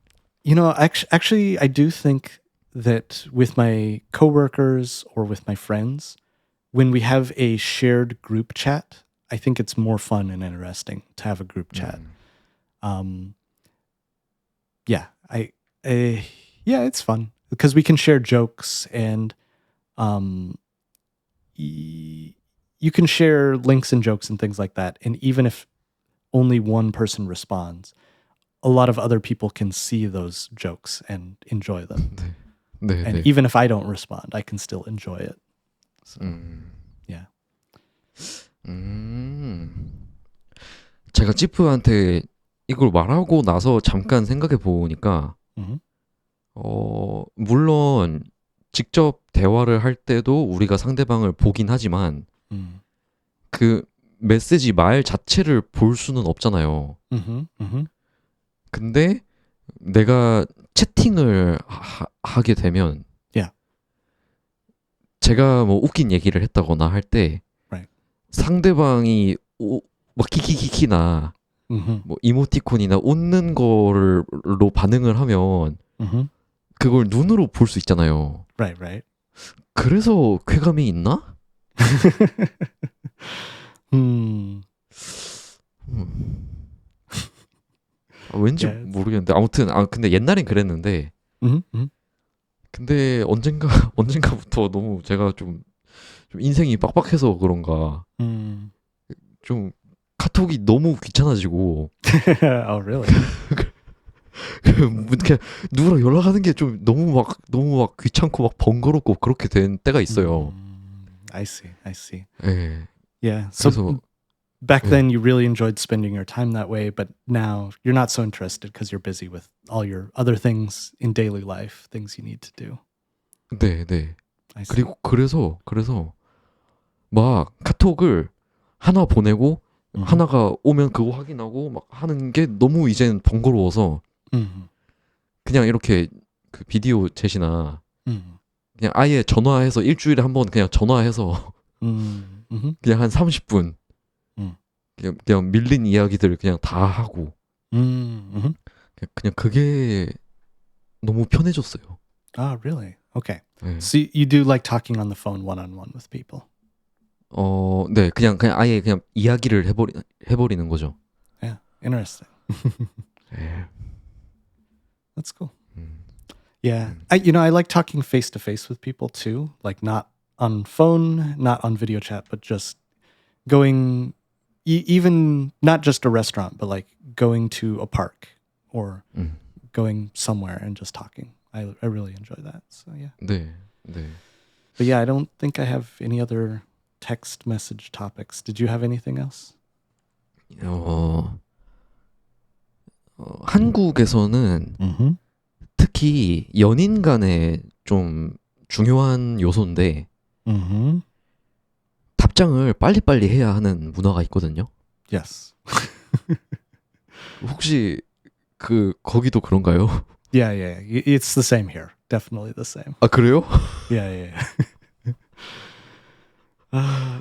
[SPEAKER 2] You know, actually, I do think that with my coworkers or with my friends, when we have a shared group chat, I think it's more fun and interesting to have a group chat. Um, yeah, yeah, it's fun because we can share jokes and you can share links and jokes and things like that. And even if only one person responds, a lot of other people can see those jokes and enjoy them.
[SPEAKER 1] 네,
[SPEAKER 2] And
[SPEAKER 1] 네.
[SPEAKER 2] even if I don't respond, I can still enjoy it. So, yeah.
[SPEAKER 1] 제가 찌프한테 이걸 말하고 나서 잠깐 생각해 보니까
[SPEAKER 2] Mhm.
[SPEAKER 1] 물론 직접 대화를 할 때도 우리가 상대방을 보긴 하지만 그 메시지 말 자체를 볼 수는 없잖아요.
[SPEAKER 2] Mhm. Mhm.
[SPEAKER 1] 근데 내가 채팅을 하게 되면
[SPEAKER 2] Yeah.
[SPEAKER 1] 제가 뭐 웃긴 얘기를 했다거나 할 때
[SPEAKER 2] Right.
[SPEAKER 1] 상대방이 막 키키키키나
[SPEAKER 2] Mhm.
[SPEAKER 1] 뭐 이모티콘이나 웃는 걸로 반응을 하면
[SPEAKER 2] Mhm.
[SPEAKER 1] 그걸 눈으로 볼 수 있잖아요.
[SPEAKER 2] Right, right.
[SPEAKER 1] 그래서 쾌감이 있나?
[SPEAKER 2] Hmm.
[SPEAKER 1] 왠지
[SPEAKER 2] Yeah, it's-
[SPEAKER 1] 모르겠는데 아무튼 근데 옛날엔 그랬는데
[SPEAKER 2] Mhm. Mhm.
[SPEAKER 1] 근데 언젠가부터 너무 제가 좀 인생이 빡빡해서 그런가
[SPEAKER 2] Mm.
[SPEAKER 1] 좀 카톡이 너무 귀찮아지고
[SPEAKER 2] Oh, really?
[SPEAKER 1] 그냥 누구랑 연락하는 게 좀 너무 막 귀찮고 막 번거롭고 그렇게 된 때가 있어요.
[SPEAKER 2] I see. I see.
[SPEAKER 1] 예.
[SPEAKER 2] Yeah. So
[SPEAKER 1] 그래서
[SPEAKER 2] back
[SPEAKER 1] yeah.
[SPEAKER 2] then you really enjoyed spending your time that way, but now you're not so interested because you're busy with all your other things in daily life, things you need to do.
[SPEAKER 1] 네, 네.
[SPEAKER 2] I see.
[SPEAKER 1] 그리고 그래서 막 카톡을 하나 보내고
[SPEAKER 2] Mhm.
[SPEAKER 1] 하나가 오면 그거 확인하고 막 하는 게 너무 이제는 번거로워서
[SPEAKER 2] Mhm.
[SPEAKER 1] 그냥 이렇게 그 비디오 챗이나
[SPEAKER 2] Mhm.
[SPEAKER 1] 그냥 아예 전화해서 일주일에 한 번 그냥 전화해서
[SPEAKER 2] Mhm.
[SPEAKER 1] 그냥 한 30분 그냥 밀린 이야기들 그냥 다 하고
[SPEAKER 2] Mhm.
[SPEAKER 1] 그냥 그게 너무 편해졌어요.
[SPEAKER 2] Ah, really? Okay.
[SPEAKER 1] 네.
[SPEAKER 2] So you do like talking on the phone one-on-one with people.
[SPEAKER 1] 네, 그냥 아예 그냥 이야기를 해버리는 거죠.
[SPEAKER 2] Yeah. Interesting.
[SPEAKER 1] 네.
[SPEAKER 2] That's cool. Yeah. I like talking face to face with people too, like not on phone, not on video chat, but just going even not just a restaurant, but like going to a park or going somewhere and just talking. I really enjoy that. So yeah.
[SPEAKER 1] 네, 네.
[SPEAKER 2] But yeah, I don't think I have any other text message topics. Did you have anything else?
[SPEAKER 1] 한국에서는
[SPEAKER 2] Mm-hmm.
[SPEAKER 1] 특히 연인 간에 좀 중요한 요소인데
[SPEAKER 2] Mm-hmm.
[SPEAKER 1] 답장을 빨리빨리 해야 하는 문화가 있거든요.
[SPEAKER 2] Yes.
[SPEAKER 1] 혹시 거기도 그런가요?
[SPEAKER 2] Yeah. It's the same here. Definitely the same.
[SPEAKER 1] 아, 그래요?
[SPEAKER 2] Yeah.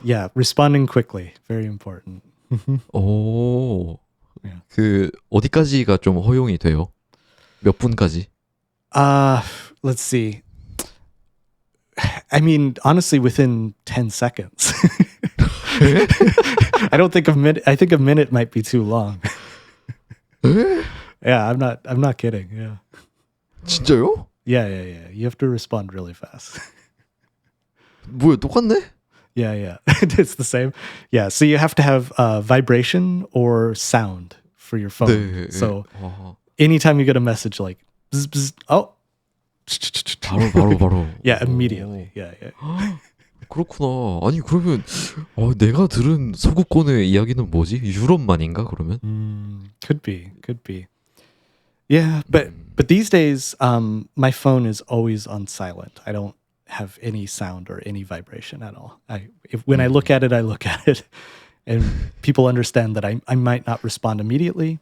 [SPEAKER 2] Yeah, responding quickly. Very important.
[SPEAKER 1] 오.
[SPEAKER 2] Yeah.
[SPEAKER 1] 어디까지가 좀 허용이 돼요? 몇 분까지?
[SPEAKER 2] Let's see. I mean, honestly, within 10 seconds. I don't think I think a minute might be too long. Yeah, I'm not kidding. Yeah.
[SPEAKER 1] 진짜요?
[SPEAKER 2] Yeah. You have to respond really fast.
[SPEAKER 1] 뭐야, 똑같네?
[SPEAKER 2] Yeah. It's the same. Yeah, so you have to have vibration or sound for your phone.
[SPEAKER 1] 네.
[SPEAKER 2] So
[SPEAKER 1] 아,
[SPEAKER 2] anytime you get a message like bzz, bzz, oh.
[SPEAKER 1] 바로.
[SPEAKER 2] Yeah, immediately. Yeah.
[SPEAKER 1] 그렇구나. 아니, 그러면 내가 들은 서구권의 이야기는 뭐지? 유럽만인가 그러면?
[SPEAKER 2] Could be. Yeah, but these days, my phone is always on silent. I don't have any sound or any vibration at all. When I look at it, and people understand that I might not respond immediately,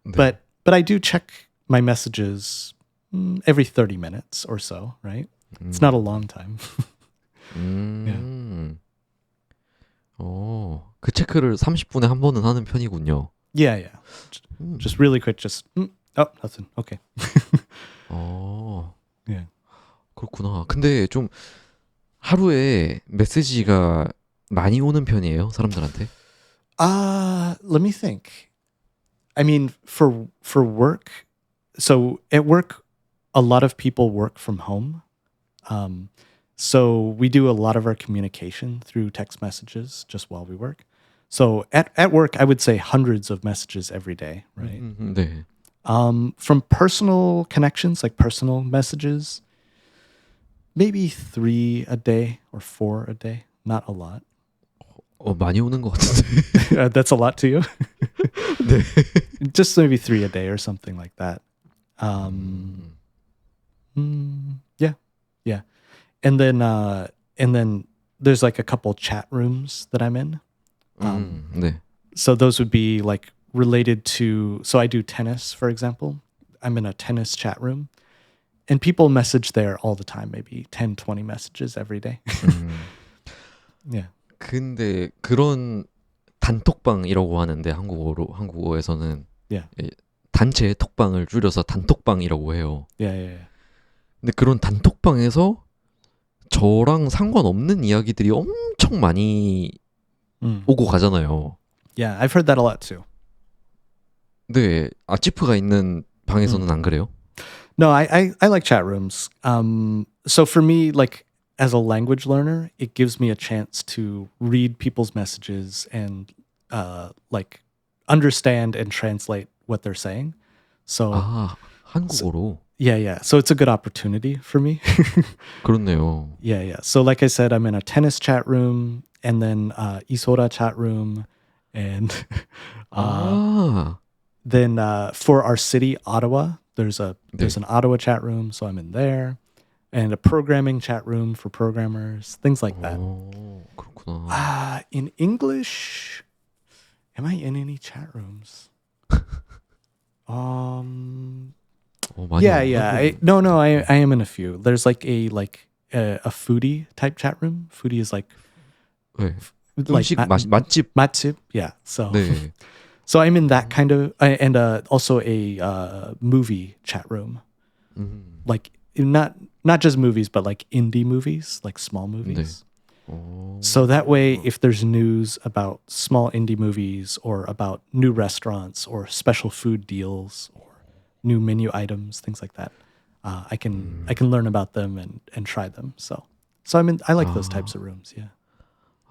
[SPEAKER 1] 네.
[SPEAKER 2] but I do check my messages every 30 minutes or so. Right? It's not a long time.
[SPEAKER 1] 그 체크를 30분에 한 번은 하는 편이군요.
[SPEAKER 2] Yeah.
[SPEAKER 1] 음.
[SPEAKER 2] Just really quick. Just oh, nothing. Okay.
[SPEAKER 1] 어,
[SPEAKER 2] Yeah.
[SPEAKER 1] 그렇구나. 근데 좀 하루에 메시지가 많이 오는 편이에요, 사람들한테?
[SPEAKER 2] Let me think. I mean, for work, so at work, a lot of people work from home. So we do a lot of our communication through text messages just while we work. So at work, I would say hundreds of messages every day, right?
[SPEAKER 1] 네.
[SPEAKER 2] From personal connections, like personal messages, maybe 3 a day or 4 a day. Not a lot.
[SPEAKER 1] 많이 오는 것 같은데.
[SPEAKER 2] That's a lot to you.
[SPEAKER 1] 네.
[SPEAKER 2] Just maybe 3 a day or something like that. Yeah. And then there's like a couple chat rooms that I'm in.
[SPEAKER 1] 네.
[SPEAKER 2] So those would be like related to, so I do tennis, for example. I'm in a tennis chat room and people message there all the time, maybe 10, 20 messages every day. Yeah.
[SPEAKER 1] 근데 그런 단톡방이라고 하는데 한국어에서는
[SPEAKER 2] Yeah.
[SPEAKER 1] 단체 톡방을 줄여서 단톡방이라고 해요.
[SPEAKER 2] Yeah.
[SPEAKER 1] 근데 그런 단톡방에서 저랑 상관없는 이야기들이 엄청 많이 오고 가잖아요.
[SPEAKER 2] Yeah, I've heard that a lot too.
[SPEAKER 1] 네, 아치프가 있는 방에서는 안 그래요?
[SPEAKER 2] No, I like chat rooms. So for me, like as a language learner, it gives me a chance to read people's messages and like understand and translate what they're saying. So
[SPEAKER 1] 한국어로.
[SPEAKER 2] yeah. So it's a good opportunity for me.
[SPEAKER 1] 그렇네요.
[SPEAKER 2] Yeah. So like I said, I'm in a tennis chat room and then Isora chat room and then for our city, Ottawa, there's an Ottawa chat room, so I'm in there. And a programming chat room for programmers, things like that.
[SPEAKER 1] 그렇구나.
[SPEAKER 2] In English, am I in any chat rooms? Yeah. No, I am in a few. There's like a foodie type chat room. Foodie is like
[SPEAKER 1] 네.
[SPEAKER 2] like
[SPEAKER 1] 음식 맛집.
[SPEAKER 2] Matsup. Yeah. So
[SPEAKER 1] 네.
[SPEAKER 2] so I'm in that kind of and also a movie chat room. Like not just movies, but like indie movies, like small movies. So that way, if there's news about small indie movies or about new restaurants or special food deals or new menu items, things like that, I can learn about them and try them. So I like those types of rooms. Yeah.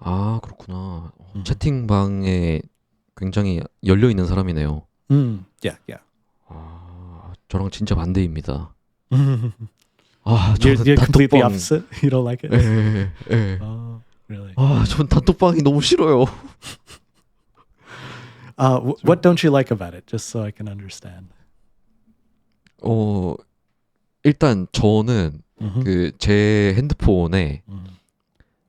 [SPEAKER 1] 그렇구나. 채팅방에 굉장히 열려 있는 사람이네요.
[SPEAKER 2] Yeah.
[SPEAKER 1] 저랑 진짜 반대입니다.
[SPEAKER 2] You're completely opposite. You don't like it?
[SPEAKER 1] 예.
[SPEAKER 2] Oh, really?
[SPEAKER 1] 전 단톡방이 너무 싫어요.
[SPEAKER 2] What don't you like about it? Just so I can understand.
[SPEAKER 1] 일단 저는 그 제 핸드폰에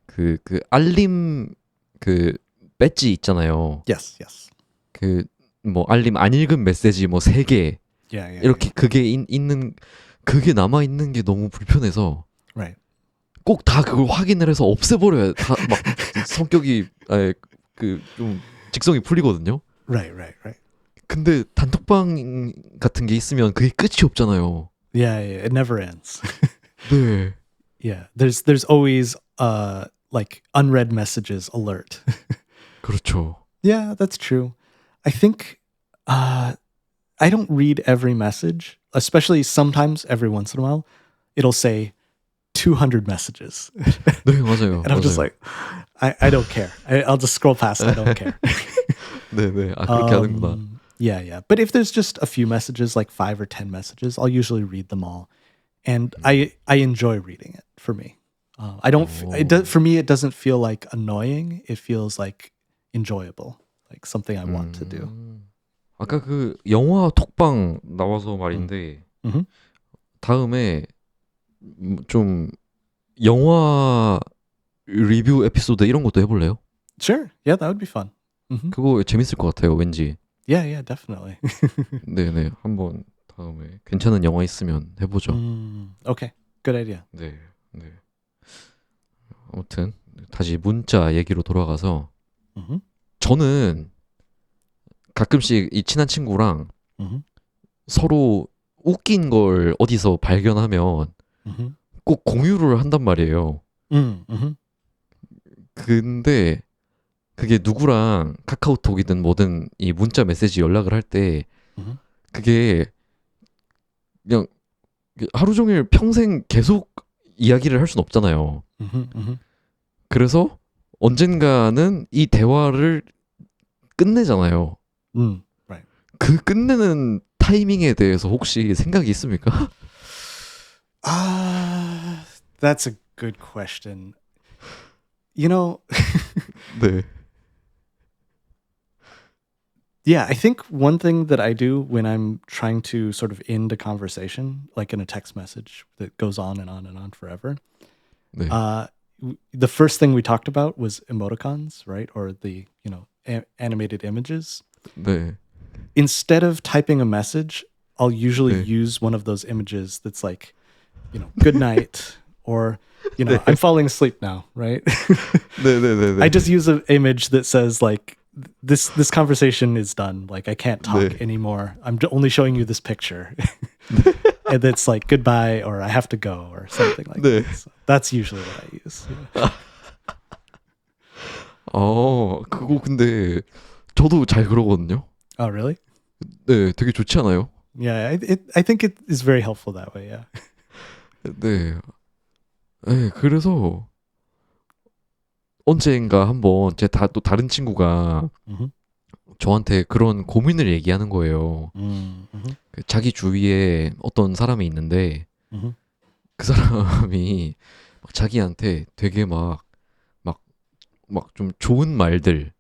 [SPEAKER 1] 그 알림 그 배지 있잖아요.
[SPEAKER 2] Yes.
[SPEAKER 1] 그 뭐 알림 안 읽은 메시지 뭐 3개
[SPEAKER 2] Yeah.
[SPEAKER 1] 이렇게 그게 있는 그게 남아 있는 게 너무 불편해서
[SPEAKER 2] Right.
[SPEAKER 1] 꼭 다 그걸 확인을 해서 없애버려야 다 막 성격이 그 좀 직성이 풀리거든요.
[SPEAKER 2] Right.
[SPEAKER 1] 근데 단톡방 같은 게 있으면 그게 끝이 없잖아요.
[SPEAKER 2] Yeah. It never ends.
[SPEAKER 1] 네.
[SPEAKER 2] Yeah. There's always like unread messages alert.
[SPEAKER 1] 그렇죠.
[SPEAKER 2] Yeah, that's true. I think I don't read every message, especially sometimes every once in a while, it'll say 200 messages.
[SPEAKER 1] 네, 맞아요.
[SPEAKER 2] And I'm just like, I don't care. I'll just scroll past. I don't care.
[SPEAKER 1] 네. 그렇게 하는구나.
[SPEAKER 2] Yeah. But if there's just a few messages, like 5 or 10 messages, I'll usually read them all. And I enjoy reading it for me. For me, it doesn't feel like annoying. It feels like enjoyable, like something I want to do.
[SPEAKER 1] 아까 그 영화 톡방 나와서 말인데 다음에 좀 영화 리뷰 에피소드 이런 것도 해볼래요?
[SPEAKER 2] Sure. Yeah, that would be fun.
[SPEAKER 1] 그거 재밌을 것 같아요, 왠지.
[SPEAKER 2] Yeah, definitely.
[SPEAKER 1] 네. 한번 다음에 괜찮은 영화 있으면 해보죠.
[SPEAKER 2] Okay, good idea.
[SPEAKER 1] 네. 아무튼 다시 문자 얘기로 돌아가서
[SPEAKER 2] Mhm.
[SPEAKER 1] 저는 가끔씩 이 친한 친구랑
[SPEAKER 2] Mhm.
[SPEAKER 1] 서로 웃긴 걸 어디서 발견하면
[SPEAKER 2] Mhm.
[SPEAKER 1] 꼭 공유를 한단 말이에요.
[SPEAKER 2] Mhm.
[SPEAKER 1] 근데 그게 누구랑 카카오톡이든 뭐든 이 문자 메시지 연락을 할 때
[SPEAKER 2] Mhm.
[SPEAKER 1] 그게 그냥 하루 종일 평생 계속 이야기를 할 순 없잖아요.
[SPEAKER 2] Mhm. Mhm.
[SPEAKER 1] 그래서 언젠가는 이 대화를 끝내잖아요.
[SPEAKER 2] Right.
[SPEAKER 1] 그 끝내는 타이밍에 대해서 혹시 생각이 있습니까?
[SPEAKER 2] That's a good question. You know,
[SPEAKER 1] 네.
[SPEAKER 2] yeah, I think one thing that I do when I'm trying to sort of end a conversation, like in a text message that goes on and on and on forever,
[SPEAKER 1] 네.
[SPEAKER 2] the first thing we talked about was emoticons, right? Or the, animated images.
[SPEAKER 1] 네.
[SPEAKER 2] Instead of typing a message, I'll usually
[SPEAKER 1] 네.
[SPEAKER 2] use one of those images that's like, good night, or,
[SPEAKER 1] 네.
[SPEAKER 2] I'm falling asleep now, right?
[SPEAKER 1] 네네네네.
[SPEAKER 2] I just use an image that says like this conversation is done. Like I can't talk
[SPEAKER 1] 네.
[SPEAKER 2] anymore. I'm only showing you this picture. And it's like goodbye or I have to go or something like
[SPEAKER 1] 네.
[SPEAKER 2] that. So that's usually what I use. Yeah.
[SPEAKER 1] 그거 근데 저도 잘 그러거든요.
[SPEAKER 2] Oh, really?
[SPEAKER 1] 네, 되게 좋지 않아요?
[SPEAKER 2] Yeah, I think it is very helpful that way. Yeah.
[SPEAKER 1] 네. 네, 그래서 언젠가 한번 또 다른 친구가
[SPEAKER 2] Mhm.
[SPEAKER 1] 저한테 그런 고민을 얘기하는 거예요.
[SPEAKER 2] Mhm.
[SPEAKER 1] 그 자기 주위에 어떤 사람이 있는데
[SPEAKER 2] Mhm.
[SPEAKER 1] 그 사람이 막 자기한테 되게 막 좀 좋은 말들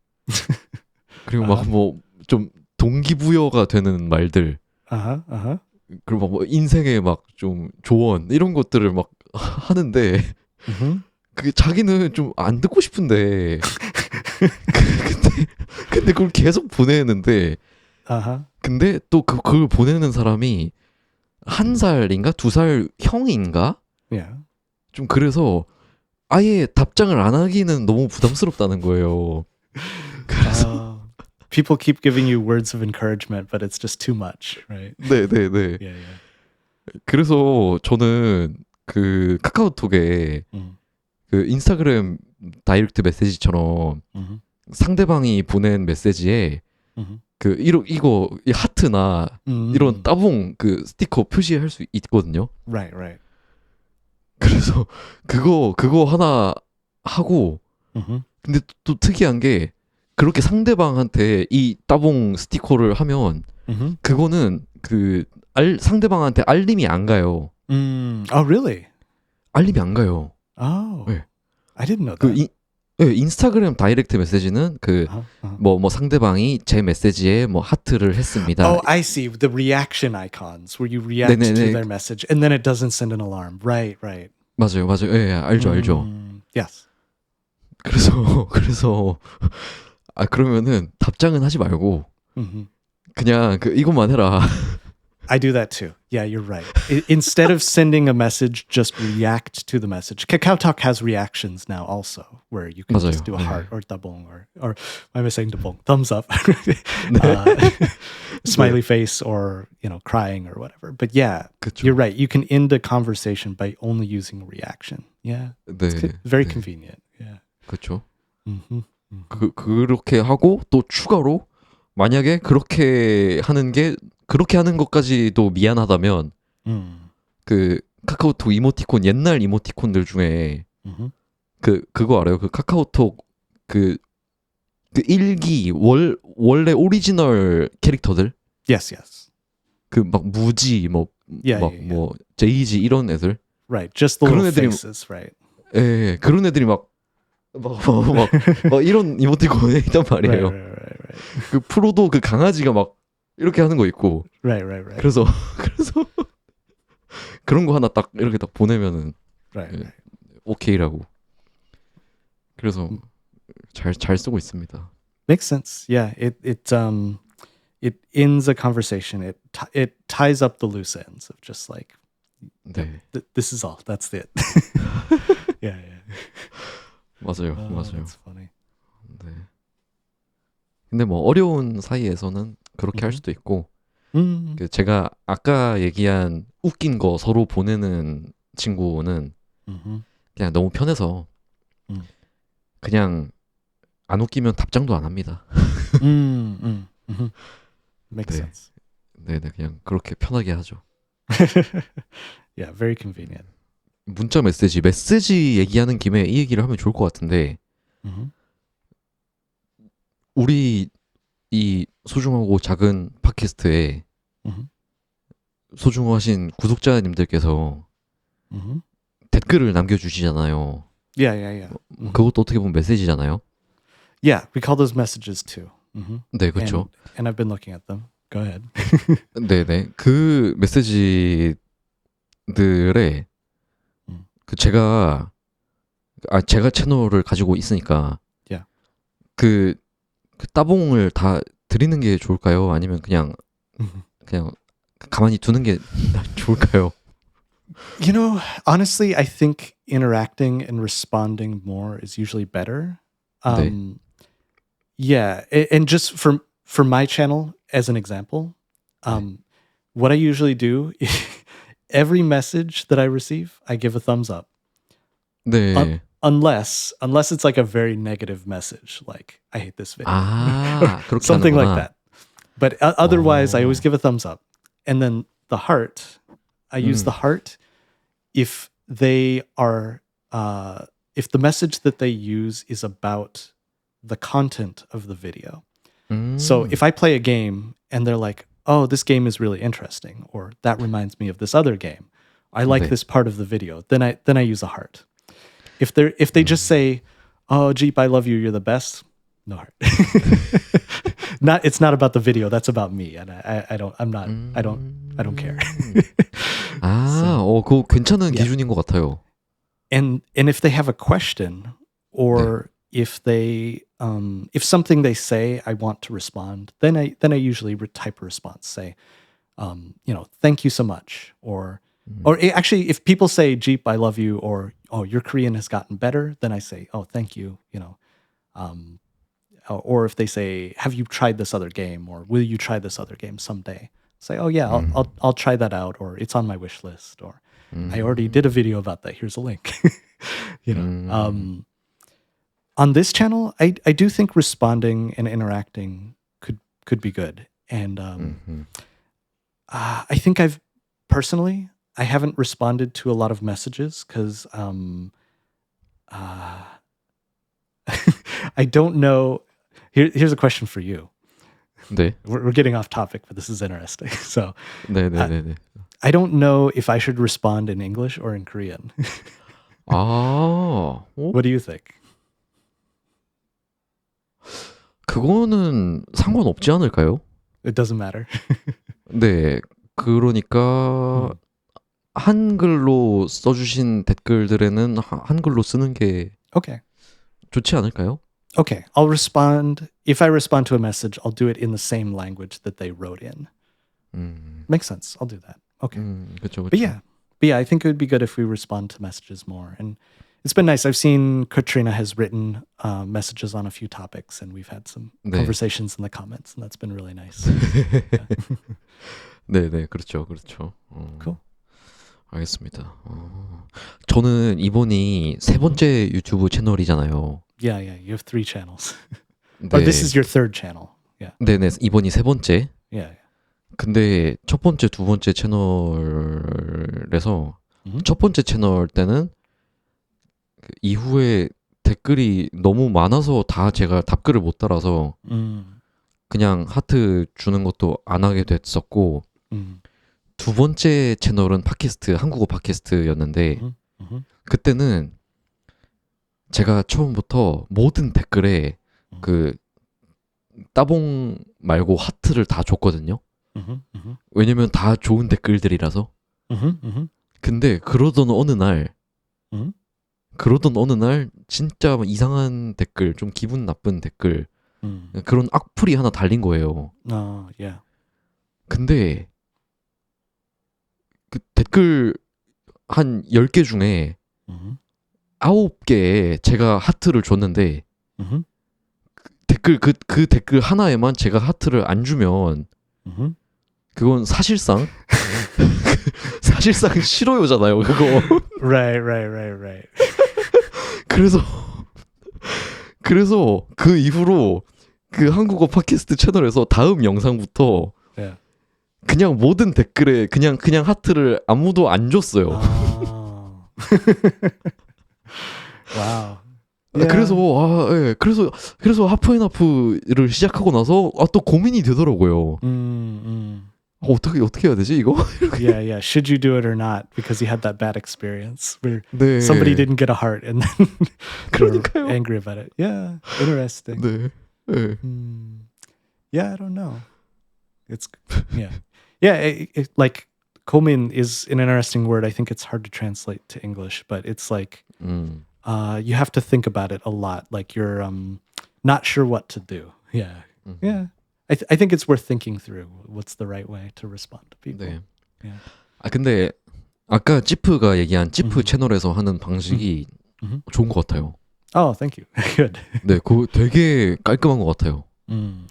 [SPEAKER 1] 그리고 막 뭐 좀 동기부여가 되는 말들
[SPEAKER 2] Uh-huh. Uh-huh.
[SPEAKER 1] 그리고 막 뭐 인생의 막 좀 조언 이런 것들을 막 하는데
[SPEAKER 2] Mhm.
[SPEAKER 1] 그게 자기는 좀 안 듣고 싶은데 근데 그걸 계속 보내는데
[SPEAKER 2] Uh-huh.
[SPEAKER 1] 근데 또 그걸 보내는 사람이 한 살인가 두 살 형인가
[SPEAKER 2] Yeah.
[SPEAKER 1] 좀 그래서 아예 답장을 안 하기는 너무 부담스럽다는 거예요. 그래서
[SPEAKER 2] People keep giving you words of encouragement, but it's just too much, right?
[SPEAKER 1] 네네네.
[SPEAKER 2] Yeah, yeah.
[SPEAKER 1] 그래서 저는 그 카카오톡에
[SPEAKER 2] Mhm.
[SPEAKER 1] 그 인스타그램 다이렉트 메시지처럼
[SPEAKER 2] Mhm.
[SPEAKER 1] 상대방이 보낸 메시지에
[SPEAKER 2] Mhm.
[SPEAKER 1] 그 이거 이 하트나 이런
[SPEAKER 2] Mhm.
[SPEAKER 1] 따봉 그 스티커 표시할 수 있거든요.
[SPEAKER 2] Right, right.
[SPEAKER 1] 그래서 그거 하나 하고
[SPEAKER 2] Mhm.
[SPEAKER 1] 근데 또 특이한 게 그렇게 상대방한테 이 따봉 스티커를 하면
[SPEAKER 2] Mhm.
[SPEAKER 1] 그거는 상대방한테 알림이 안 가요.
[SPEAKER 2] Oh, really?
[SPEAKER 1] 알림이 안 가요.
[SPEAKER 2] Oh,
[SPEAKER 1] 네.
[SPEAKER 2] I didn't know
[SPEAKER 1] 그
[SPEAKER 2] that.
[SPEAKER 1] 네, 인스타그램 다이렉트 메시지는
[SPEAKER 2] Uh-huh, uh-huh.
[SPEAKER 1] 뭐 상대방이 제 메시지에 뭐 하트를 했습니다.
[SPEAKER 2] Oh, I see. The reaction icons where you react to
[SPEAKER 1] 네네네.
[SPEAKER 2] their message and then it doesn't send an alarm. Right, right.
[SPEAKER 1] 맞아요. 예, 알죠.
[SPEAKER 2] Yes.
[SPEAKER 1] 그래서 그러면은 답장은 하지 말고
[SPEAKER 2] Mhm.
[SPEAKER 1] 그냥 이것만 해라.
[SPEAKER 2] I do that too. Yeah, you're right. Instead of sending a message, just react to the message. KakaoTalk has reactions now also, where you can just
[SPEAKER 1] 맞아요.
[SPEAKER 2] do a
[SPEAKER 1] 네.
[SPEAKER 2] heart or dabong or why am I saying dabong? Thumbs up,
[SPEAKER 1] 네.
[SPEAKER 2] smiley face, or crying or whatever. But yeah,
[SPEAKER 1] 그쵸.
[SPEAKER 2] you're right. You can end a conversation by only using a reaction. Yeah,
[SPEAKER 1] 네.
[SPEAKER 2] very
[SPEAKER 1] 네.
[SPEAKER 2] convenient. Yeah.
[SPEAKER 1] 그렇죠.
[SPEAKER 2] Mm-hmm.
[SPEAKER 1] 그렇게 하고 또 추가로 만약에 그렇게 하는 것까지도 미안하다면 그 카카오톡 이모티콘 옛날 이모티콘들 중에
[SPEAKER 2] Mm-hmm.
[SPEAKER 1] 그거 알아요? 그 카카오톡 그 일기 원래 오리지널 캐릭터들
[SPEAKER 2] Yes, yes.
[SPEAKER 1] 그 막 무지
[SPEAKER 2] Yeah, yeah, yeah.
[SPEAKER 1] 뭐 제이지 이런 애들
[SPEAKER 2] Right. Just the
[SPEAKER 1] 그런
[SPEAKER 2] little
[SPEAKER 1] 애들이-
[SPEAKER 2] faces, right?
[SPEAKER 1] 예 그런 애들이 막 이런 이모티콘에 있단
[SPEAKER 2] Right,
[SPEAKER 1] 말이에요.
[SPEAKER 2] right.
[SPEAKER 1] 그 프로도 그 강아지가 막 이렇게 하는 거 있고
[SPEAKER 2] Right.
[SPEAKER 1] 그래서 그런 거 하나 딱 이렇게 딱 보내면은
[SPEAKER 2] Right.
[SPEAKER 1] 오케이라고. 그래서 잘 쓰고 있습니다.
[SPEAKER 2] Makes sense. Yeah, it ends a conversation. It ties up the loose ends of just like
[SPEAKER 1] 네,
[SPEAKER 2] this is all. That's it. Yeah.
[SPEAKER 1] 맞아요.
[SPEAKER 2] Oh, that's funny.
[SPEAKER 1] 네. 근데 뭐 어려운 사이에서는 그렇게 할
[SPEAKER 2] Mhm.
[SPEAKER 1] 수도 있고
[SPEAKER 2] Mm.
[SPEAKER 1] 그 제가 아까 얘기한 웃긴 거 서로 보내는 친구는
[SPEAKER 2] Mhm.
[SPEAKER 1] 그냥 너무 편해서
[SPEAKER 2] Mm.
[SPEAKER 1] 그냥 안 웃기면 답장도 안 합니다.
[SPEAKER 2] Mm. Mm. Mhm. Makes
[SPEAKER 1] 네,
[SPEAKER 2] sense.
[SPEAKER 1] 네네 그냥 그렇게 편하게 하죠.
[SPEAKER 2] Yeah, very convenient.
[SPEAKER 1] 문자 메시지 얘기하는 김에 이 얘기를 하면 좋을 것 같은데
[SPEAKER 2] Mhm.
[SPEAKER 1] 우리 이 소중하고 작은 팟캐스트에
[SPEAKER 2] Mhm.
[SPEAKER 1] 소중하신 구독자님들께서
[SPEAKER 2] Mhm.
[SPEAKER 1] 댓글을 남겨주시잖아요.
[SPEAKER 2] Yeah, yeah, yeah. Mhm.
[SPEAKER 1] 그것도 어떻게 보면 메시지잖아요.
[SPEAKER 2] Yeah, we call those messages too. Mhm.
[SPEAKER 1] 네, 그렇죠.
[SPEAKER 2] And I've been looking at them. Go ahead.
[SPEAKER 1] 네네. 그 메시지들에
[SPEAKER 2] 음.
[SPEAKER 1] 제가 채널을 가지고 있으니까
[SPEAKER 2] Yeah.
[SPEAKER 1] 그 따봉을 다 드리는 게 좋을까요? 아니면 그냥 가만히 두는 게 좋을까요?
[SPEAKER 2] You know, honestly, I think interacting and responding more is usually better.
[SPEAKER 1] 네.
[SPEAKER 2] Yeah, and just for my channel as an example, what I usually do, every message that I receive, I give a thumbs up.
[SPEAKER 1] 네.
[SPEAKER 2] Unless it's like a very negative message, like I hate this video, or
[SPEAKER 1] 그렇게
[SPEAKER 2] something like
[SPEAKER 1] 하는구나.
[SPEAKER 2] that. But otherwise, I always
[SPEAKER 1] 어.
[SPEAKER 2] give a thumbs up. And then the heart, I use the heart if they are if the message that they use is about the content of the video. So if I play a game and they're like, "Oh, this game is really interesting," or "That reminds me of this other game. I like
[SPEAKER 1] 네.
[SPEAKER 2] this part of the video," then I use a heart. If they just say, "Oh, Jeep, I love you. You're the best," no heart. It's not about the video. That's about me, and I don't care.
[SPEAKER 1] 그거 괜찮은
[SPEAKER 2] Yeah.
[SPEAKER 1] 기준인 것 같아요.
[SPEAKER 2] And if they have a question, or if if something they say I want to respond, then I usually type a response, say, thank you so much, or actually, if people say, Jeep, I love you, or oh, your Korean has gotten better, then I say, oh, thank you, or if they say, have you tried this other game, or will you try this other game someday? Say, oh yeah, I'll try that out, or it's on my wish list, or I already did a video about that. Here's a link. On this channel, I do think responding and interacting could be good, and I think I haven't responded to a lot of messages because I don't know. Here's a question for you.
[SPEAKER 1] 네.
[SPEAKER 2] We're getting off topic, but this is interesting. So
[SPEAKER 1] 네네네네.
[SPEAKER 2] I don't know if I should respond in English or in Korean. What do you think?
[SPEAKER 1] 그거는 상관없지 않을까요?
[SPEAKER 2] It doesn't matter.
[SPEAKER 1] 네. 그러니까 한글로 써주신 댓글들에는 한글로 쓰는 게
[SPEAKER 2] Okay.
[SPEAKER 1] 좋지 않을까요?
[SPEAKER 2] Okay. I'll respond. If I respond to a message, I'll do it in the same language that they wrote in. Makes sense. I'll do that. Okay.
[SPEAKER 1] 그렇죠.
[SPEAKER 2] But yeah, I think it would be good if we respond to messages more. And it's been nice. I've seen Katrina has written messages on a few topics, and we've had some conversations in the comments, and that's been really nice.
[SPEAKER 1] 네네, 그렇죠.
[SPEAKER 2] Cool.
[SPEAKER 1] 알겠습니다. 저는 이번이 세 번째 유튜브 채널이잖아요.
[SPEAKER 2] Yeah. You have 3 channels.
[SPEAKER 1] 네.
[SPEAKER 2] Or this is your 3rd channel. Yeah.
[SPEAKER 1] 네네, 이번이 세 번째.
[SPEAKER 2] Yeah.
[SPEAKER 1] 근데 첫 번째, 두 번째 채널에서 첫 번째 채널 때는 그 이후에 댓글이 너무 많아서 다 제가 답글을 못 달아서 그냥 하트 주는 것도 안 하게 됐었고 두 번째 채널은 팟캐스트, 한국어 팟캐스트였는데 그때는 제가 처음부터 모든 댓글에 그 따봉 말고 하트를 다 줬거든요. 왜냐면 다 좋은 댓글들이라서. 근데 그러던 어느 날 진짜 이상한 댓글, 좀 기분 나쁜 댓글, 그런 악플이 하나 달린 거예요.
[SPEAKER 2] Yeah.
[SPEAKER 1] 근데 그 댓글 한 10개 중에 9개에 제가 하트를 줬는데 그 댓글 하나에만 제가 하트를 안 주면
[SPEAKER 2] Mhm.
[SPEAKER 1] 그건 사실상 사실상 싫어요잖아요. 그거.
[SPEAKER 2] Right.
[SPEAKER 1] 그래서 그 이후로 그 한국어 팟캐스트 채널에서 다음 영상부터
[SPEAKER 2] Yeah.
[SPEAKER 1] 그냥 모든 댓글에 그냥 하트를 아무도 안 줬어요.
[SPEAKER 2] Oh. Wow.
[SPEAKER 1] 그래서 하프앤하프를 시작하고 나서 또 고민이 되더라고요. 어떻게 해야 되지 이거?
[SPEAKER 2] Yeah. Should you do it or not? Because you had that bad experience where
[SPEAKER 1] 네.
[SPEAKER 2] somebody didn't get a heart and then you're
[SPEAKER 1] 그러니까요.
[SPEAKER 2] angry about it. Yeah. Interesting.
[SPEAKER 1] 네. 네.
[SPEAKER 2] Yeah, I don't know. It's yeah. Like komin is an interesting word. I think it's hard to translate to English, but it's like you have to think about it a lot. Like you're not sure what to do. Yeah. Yeah. I think it's worth thinking through what's the right way to respond to people.
[SPEAKER 1] 네.
[SPEAKER 2] Yeah.
[SPEAKER 1] 근데 아까 찌프가 얘기한 찌프 채널에서 하는 방식이 좋은 것 같아요.
[SPEAKER 2] Oh, thank you. Good.
[SPEAKER 1] 네, 그거 되게 깔끔한 것 같아요.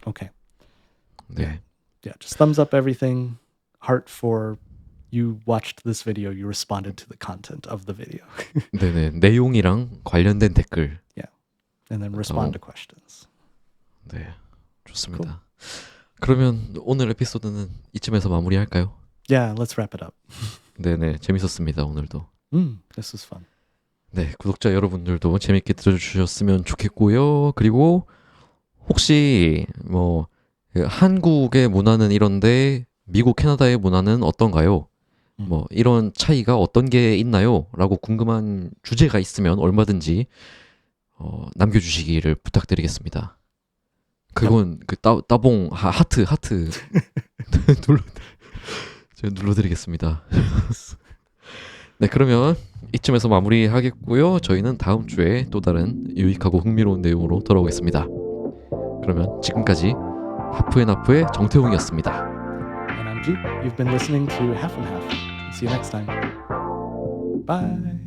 [SPEAKER 2] Okay.
[SPEAKER 1] 네.
[SPEAKER 2] Yeah, just thumbs up everything. Heart for you watched this video. You responded to the content of the video.
[SPEAKER 1] 네네. 내용이랑 관련된 댓글.
[SPEAKER 2] And then respond to questions.
[SPEAKER 1] 네, 좋습니다. 그러면 오늘 에피소드는 이쯤에서 마무리할까요?
[SPEAKER 2] Yeah, let's wrap it up.
[SPEAKER 1] 네네, 재밌었습니다 오늘도.
[SPEAKER 2] This was fun.
[SPEAKER 1] 네, 구독자 여러분들도 재밌게 들어주셨으면 좋겠고요. 그리고 혹시 뭐 한국의 문화는 이런데 미국, 캐나다의 문화는 어떤가요? 뭐 이런 차이가 어떤 게 있나요? 라고 궁금한 주제가 있으면 얼마든지 남겨주시기를 부탁드리겠습니다. 그건 그 따봉 하트 제가 눌러드리겠습니다. 네, 그러면 이쯤에서 마무리하겠고요. 저희는 다음 주에 또 다른 유익하고 흥미로운 내용으로 돌아오겠습니다. 그러면 지금까지 하프앤하프의 정태웅이었습니다.
[SPEAKER 2] And I'm G. You've been listening to Half and Half. See you next time. Bye.